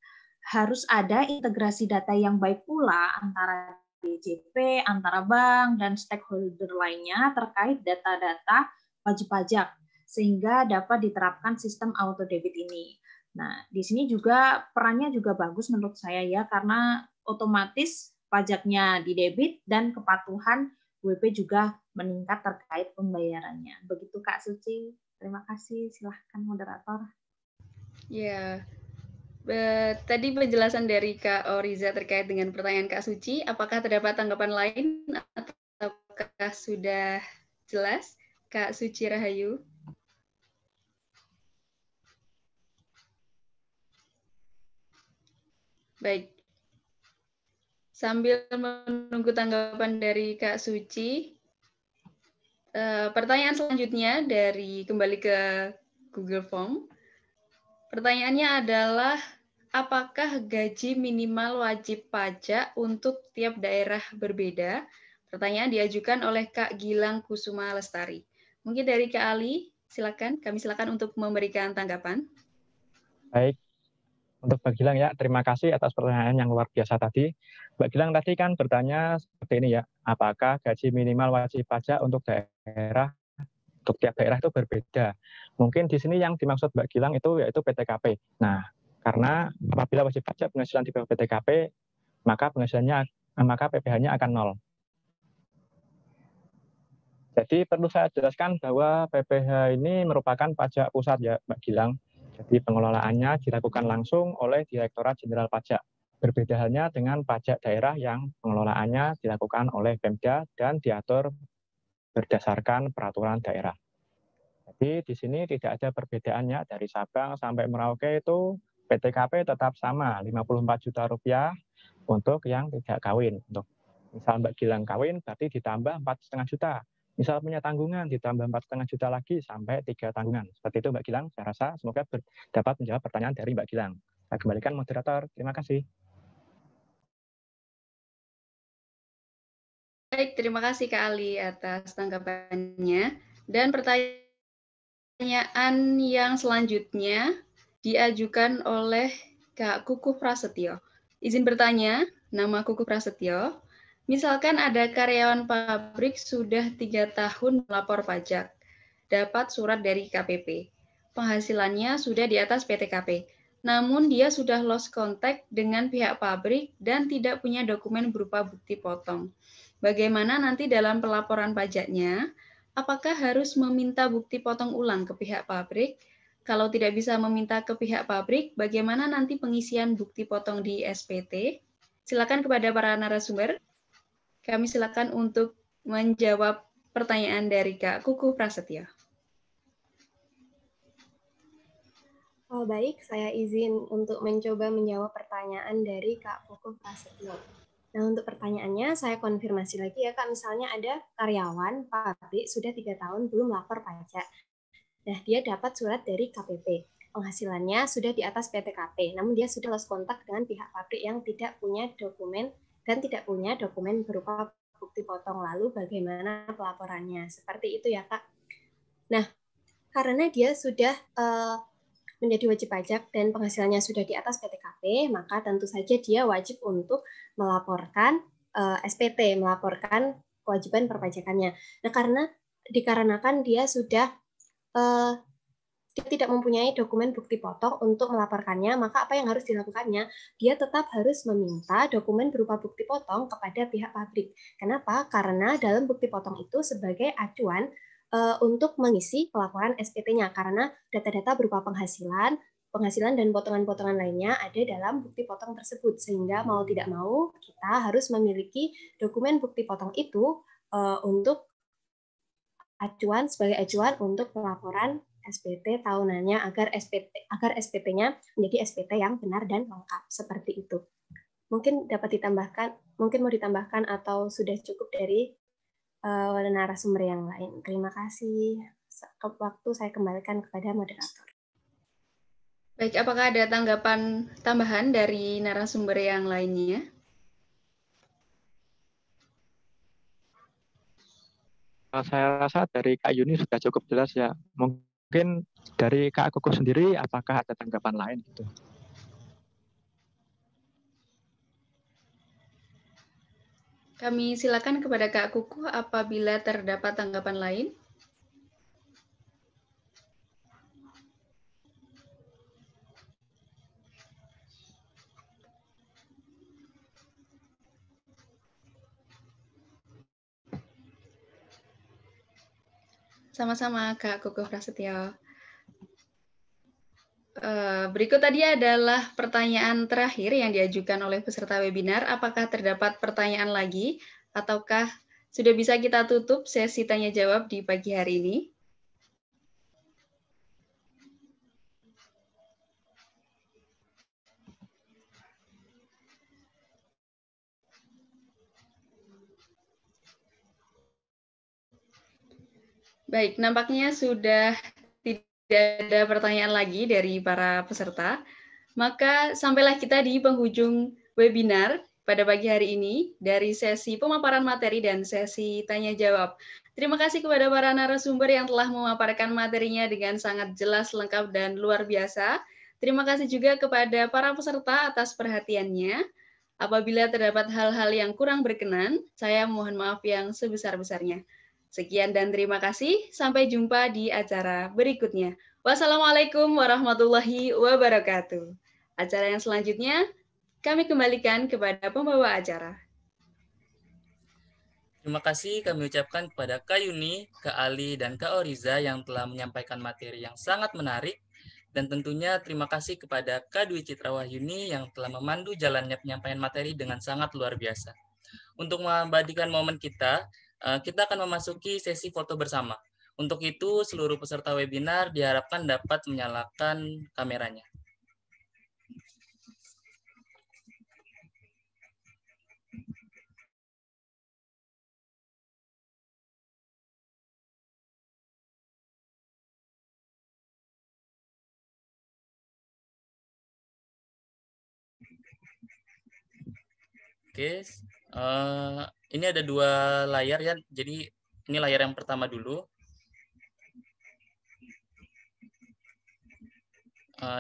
harus ada integrasi data yang baik pula antara DJP, antara bank, dan stakeholder lainnya terkait data-data wajib pajak, sehingga dapat diterapkan sistem auto debit ini. Nah, di sini juga perannya juga bagus menurut saya ya, karena otomatis pajaknya didebit dan kepatuhan WP juga meningkat terkait pembayarannya. Begitu Kak Suci. Terima kasih. Silahkan moderator. Ya, tadi penjelasan dari Kak Oriza terkait dengan pertanyaan Kak Suci. Apakah terdapat tanggapan lain ataukah sudah jelas? Kak Suci Rahayu. Baik. Sambil menunggu tanggapan dari Kak Suci, pertanyaan selanjutnya kembali ke Google Form. Pertanyaannya adalah, apakah gaji minimal wajib pajak untuk tiap daerah berbeda? Pertanyaan diajukan oleh Kak Gilang Kusuma Lestari. Mungkin dari Kak Ali, silakan. Kami silakan untuk memberikan tanggapan. Baik. Untuk Mbak Gilang ya, terima kasih atas pertanyaan yang luar biasa tadi. Mbak Gilang tadi kan bertanya seperti ini ya, apakah gaji minimal wajib pajak untuk tiap daerah itu berbeda. Mungkin di sini yang dimaksud Mbak Gilang itu yaitu PTKP. Nah, karena apabila wajib pajak penghasilan di bawah PTKP, maka PPh-nya akan 0. Jadi perlu saya jelaskan bahwa PPh ini merupakan pajak pusat ya Mbak Gilang. Jadi pengelolaannya dilakukan langsung oleh Direktorat Jenderal Pajak. Berbeda halnya dengan pajak daerah yang pengelolaannya dilakukan oleh Pemda dan diatur berdasarkan peraturan daerah. Jadi di sini tidak ada perbedaannya dari Sabang sampai Merauke itu PTKP tetap sama 54 juta rupiah untuk yang tidak kawin. Untuk misal Mbak Gilang kawin berarti ditambah 4,5 juta. Misal punya tanggungan ditambah 4,5 juta lagi sampai 3 tanggungan. Seperti itu Mbak Gilang, saya rasa semoga dapat menjawab pertanyaan dari Mbak Gilang. Saya kembalikan moderator. Terima kasih. Baik, terima kasih Kak Ali atas tanggapannya. Dan pertanyaan yang selanjutnya diajukan oleh Kak Kukuh Prasetyo. Izin bertanya, nama Kukuh Prasetyo. Misalkan ada karyawan pabrik sudah 3 tahun melapor pajak, dapat surat dari KPP. Penghasilannya sudah di atas PTKP. Namun dia sudah lost contact dengan pihak pabrik dan tidak punya dokumen berupa bukti potong. Bagaimana nanti dalam pelaporan pajaknya? Apakah harus meminta bukti potong ulang ke pihak pabrik? Kalau tidak bisa meminta ke pihak pabrik, bagaimana nanti pengisian bukti potong di SPT? Silakan kepada para narasumber. Kami silakan untuk menjawab pertanyaan dari Kak Kukuh Prasetyo. Oh, baik, saya izin untuk mencoba menjawab pertanyaan dari Kak Kukuh Prasetyo. Nah, untuk pertanyaannya, saya konfirmasi lagi ya, Kak. Misalnya ada karyawan pabrik sudah 3 tahun belum lapor pajak. Nah, dia dapat surat dari KPP. Penghasilannya sudah di atas PTKP, namun dia sudah lost kontak dengan pihak pabrik yang tidak punya dokumen dan tidak punya dokumen berupa bukti potong. Lalu bagaimana pelaporannya? Seperti itu ya, Kak. Nah, karena dia sudah menjadi wajib pajak dan penghasilannya sudah di atas PTKP, maka tentu saja dia wajib untuk melaporkan SPT, melaporkan kewajiban perpajakannya. Nah, dikarenakan dia sudah dia tidak mempunyai dokumen bukti potong untuk melaporkannya, maka apa yang harus dilakukannya? Dia tetap harus meminta dokumen berupa bukti potong kepada pihak pabrik. Kenapa? Karena dalam bukti potong itu sebagai acuan untuk mengisi pelaporan SPT-nya, karena data-data berupa penghasilan dan potongan-potongan lainnya ada dalam bukti potong tersebut, sehingga mau tidak mau kita harus memiliki dokumen bukti potong itu untuk sebagai acuan untuk pelaporan SPT tahunannya agar SPT-nya menjadi SPT yang benar dan lengkap, seperti itu. Mungkin mau ditambahkan atau sudah cukup dari narasumber yang lain. Terima kasih. Waktu saya kembalikan kepada moderator. Baik, apakah ada tanggapan tambahan dari narasumber yang lainnya? Saya rasa dari Kak Yuni sudah cukup jelas ya. Mungkin dari Kak Kukuh sendiri, apakah ada tanggapan lain gitu? Kami silakan kepada Kak Kukuh apabila terdapat tanggapan lain. Sama-sama Kak Kukuh Prasetyo. Berikut tadi adalah pertanyaan terakhir yang diajukan oleh peserta webinar. Apakah terdapat pertanyaan lagi ataukah sudah bisa kita tutup sesi tanya jawab di pagi hari ini? Baik, nampaknya sudah tidak ada pertanyaan lagi dari para peserta. Maka sampailah kita di penghujung webinar pada pagi hari ini dari sesi pemaparan materi dan sesi tanya jawab. Terima kasih kepada para narasumber yang telah memaparkan materinya dengan sangat jelas, lengkap, dan luar biasa. Terima kasih juga kepada para peserta atas perhatiannya. Apabila terdapat hal-hal yang kurang berkenan, saya mohon maaf yang sebesar-besarnya. Sekian dan terima kasih. Sampai jumpa di acara berikutnya. Wassalamualaikum warahmatullahi wabarakatuh. Acara yang selanjutnya kami kembalikan kepada pembawa acara. Terima kasih kami ucapkan kepada Kak Yuni, Kak Ali, dan Kak Oriza yang telah menyampaikan materi yang sangat menarik. Dan tentunya terima kasih kepada Kak Dwi Citra Wahyuni yang telah memandu jalannya penyampaian materi dengan sangat luar biasa. Untuk mengabadikan momen kita, kita akan memasuki sesi foto bersama. Untuk itu, seluruh peserta webinar diharapkan dapat menyalakan kameranya. Oke, ini ada 2 layar ya. Jadi ini layar yang pertama dulu.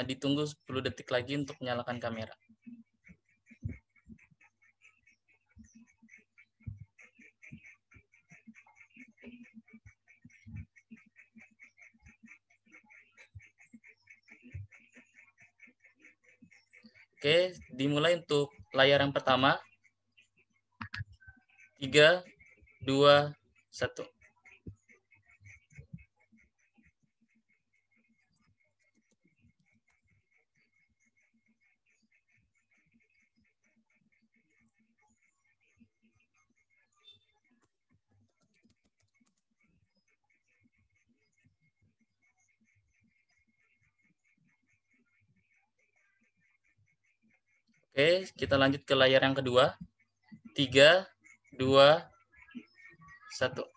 Ditunggu 10 detik lagi untuk menyalakan kamera. Oke, dimulai untuk layar yang pertama. 3, 2, 1. Oke, kita lanjut ke layar yang kedua. 3, 2, 1.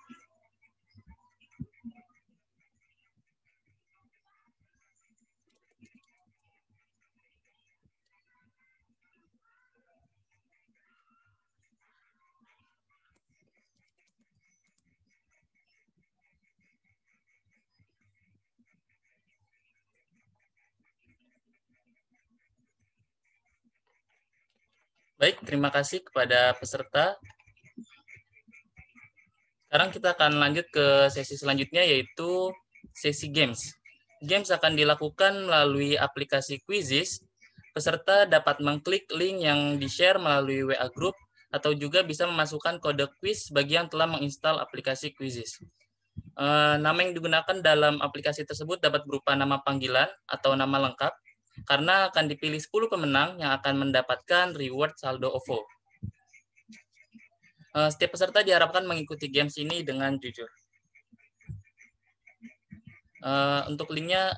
Baik, terima kasih kepada peserta. Sekarang kita akan lanjut ke sesi selanjutnya, yaitu sesi games. Games akan dilakukan melalui aplikasi Quizzes. Peserta dapat mengklik link yang di-share melalui WA Group atau juga bisa memasukkan kode quiz bagi yang telah menginstal aplikasi Quizzes. Nama yang digunakan dalam aplikasi tersebut dapat berupa nama panggilan atau nama lengkap, karena akan dipilih 10 pemenang yang akan mendapatkan reward saldo OVO. Setiap peserta diharapkan mengikuti games ini dengan jujur. Untuk linknya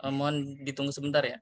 mohon ditunggu sebentar ya.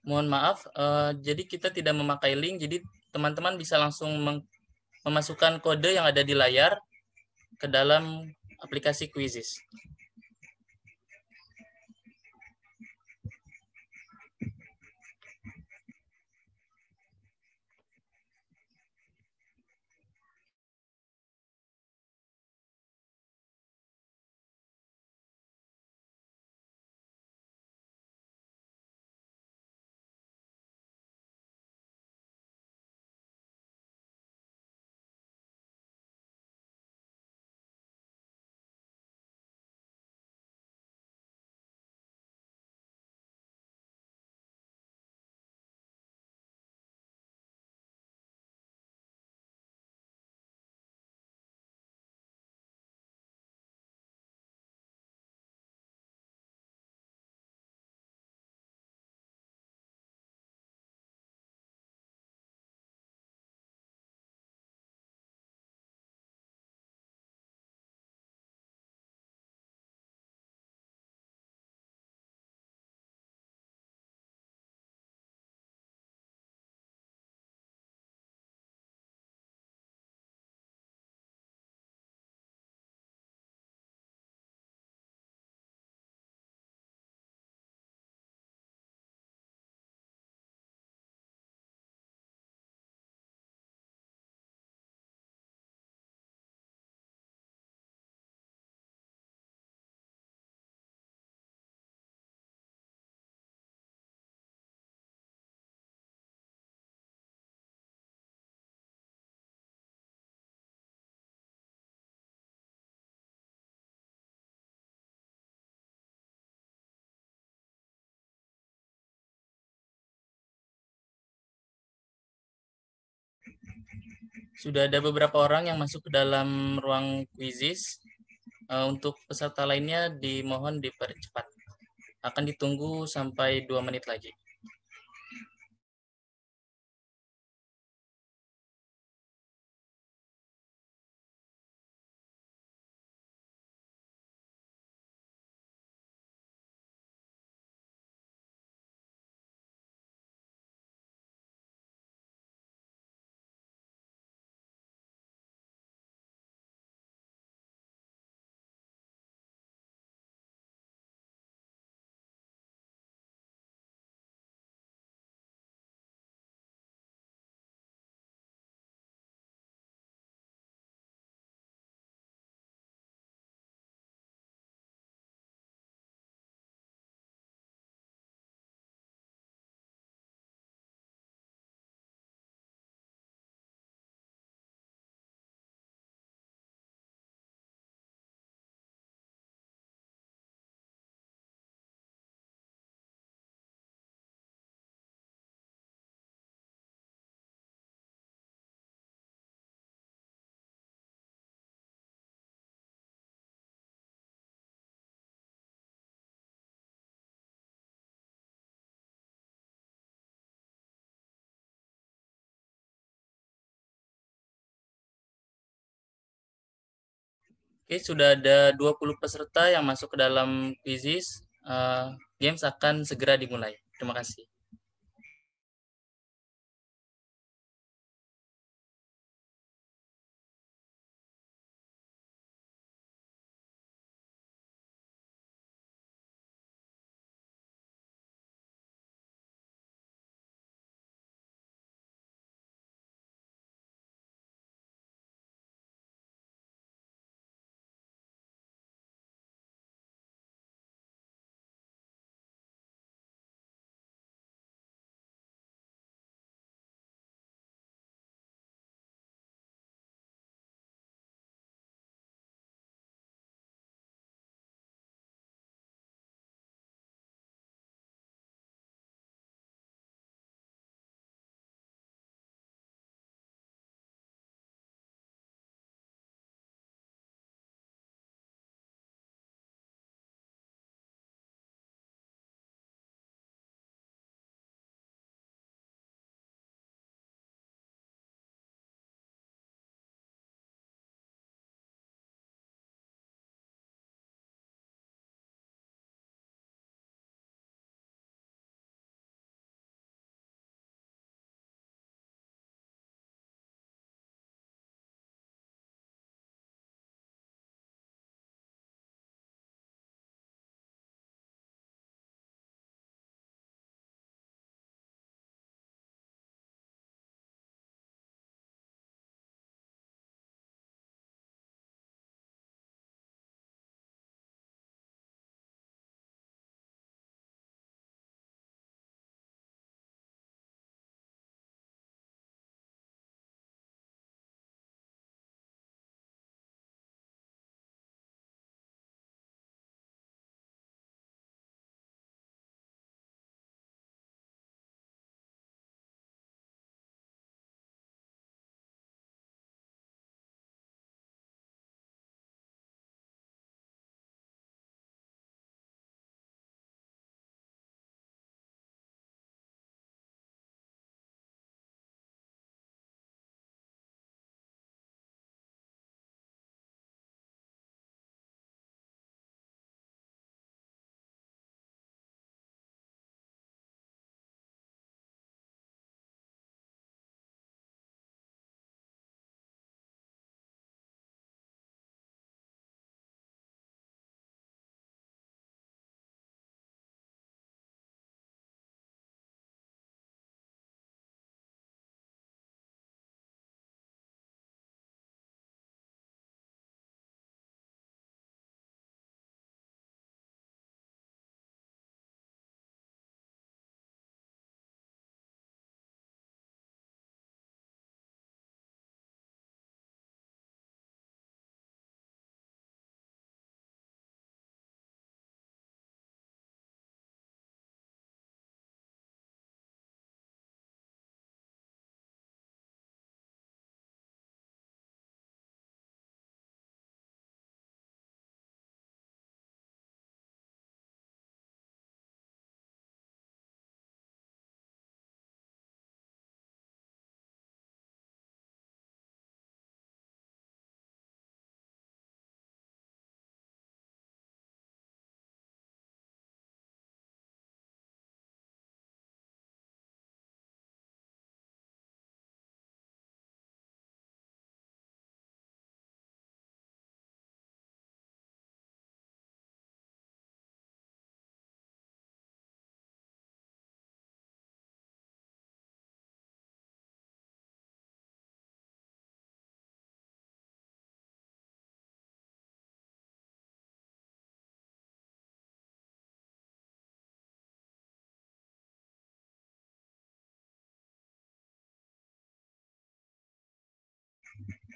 Mohon maaf, jadi kita tidak memakai link, jadi teman-teman bisa langsung memasukkan kode yang ada di layar ke dalam aplikasi Quizzes. Sudah ada beberapa orang yang masuk ke dalam ruang quizzes. Untuk peserta lainnya dimohon dipercepat. Akan ditunggu sampai 2 menit lagi. Oke, sudah ada 20 peserta yang masuk ke dalam quizzes. Games akan segera dimulai. Terima kasih.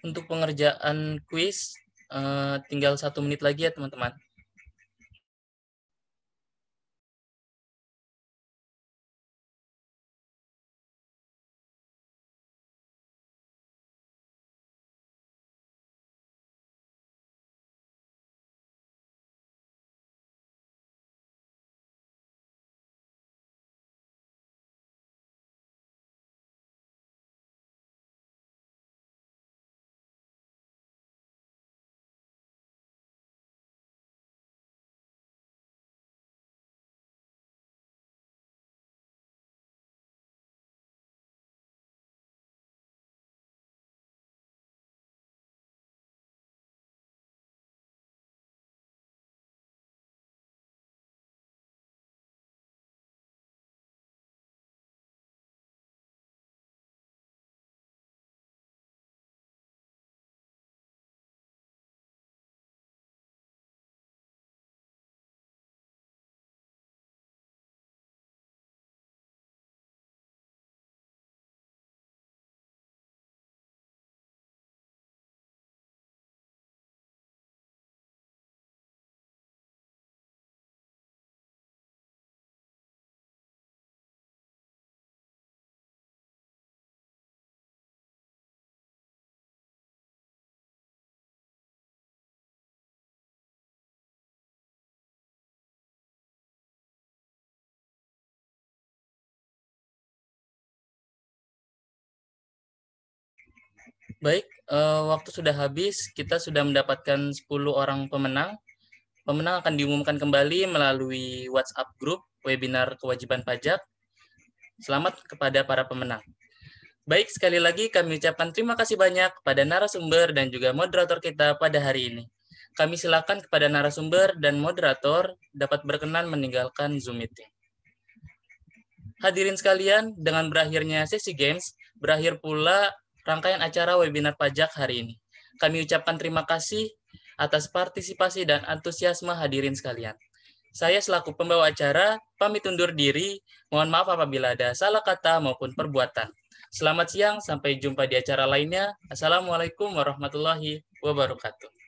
Untuk pengerjaan kuis, tinggal 1 menit lagi ya teman-teman. Baik, waktu sudah habis, kita sudah mendapatkan 10 orang pemenang. Pemenang akan diumumkan kembali melalui WhatsApp grup webinar kewajiban pajak. Selamat kepada para pemenang. Baik, sekali lagi kami ucapkan terima kasih banyak kepada narasumber dan juga moderator kita pada hari ini. Kami silakan kepada narasumber dan moderator dapat berkenan meninggalkan Zoom meeting. Hadirin sekalian, dengan berakhirnya sesi games, berakhir pula rangkaian acara webinar pajak hari ini. Kami ucapkan terima kasih atas partisipasi dan antusiasme hadirin sekalian. Saya selaku pembawa acara, pamit undur diri. Mohon maaf apabila ada salah kata maupun perbuatan. Selamat siang, sampai jumpa di acara lainnya. Assalamualaikum warahmatullahi wabarakatuh.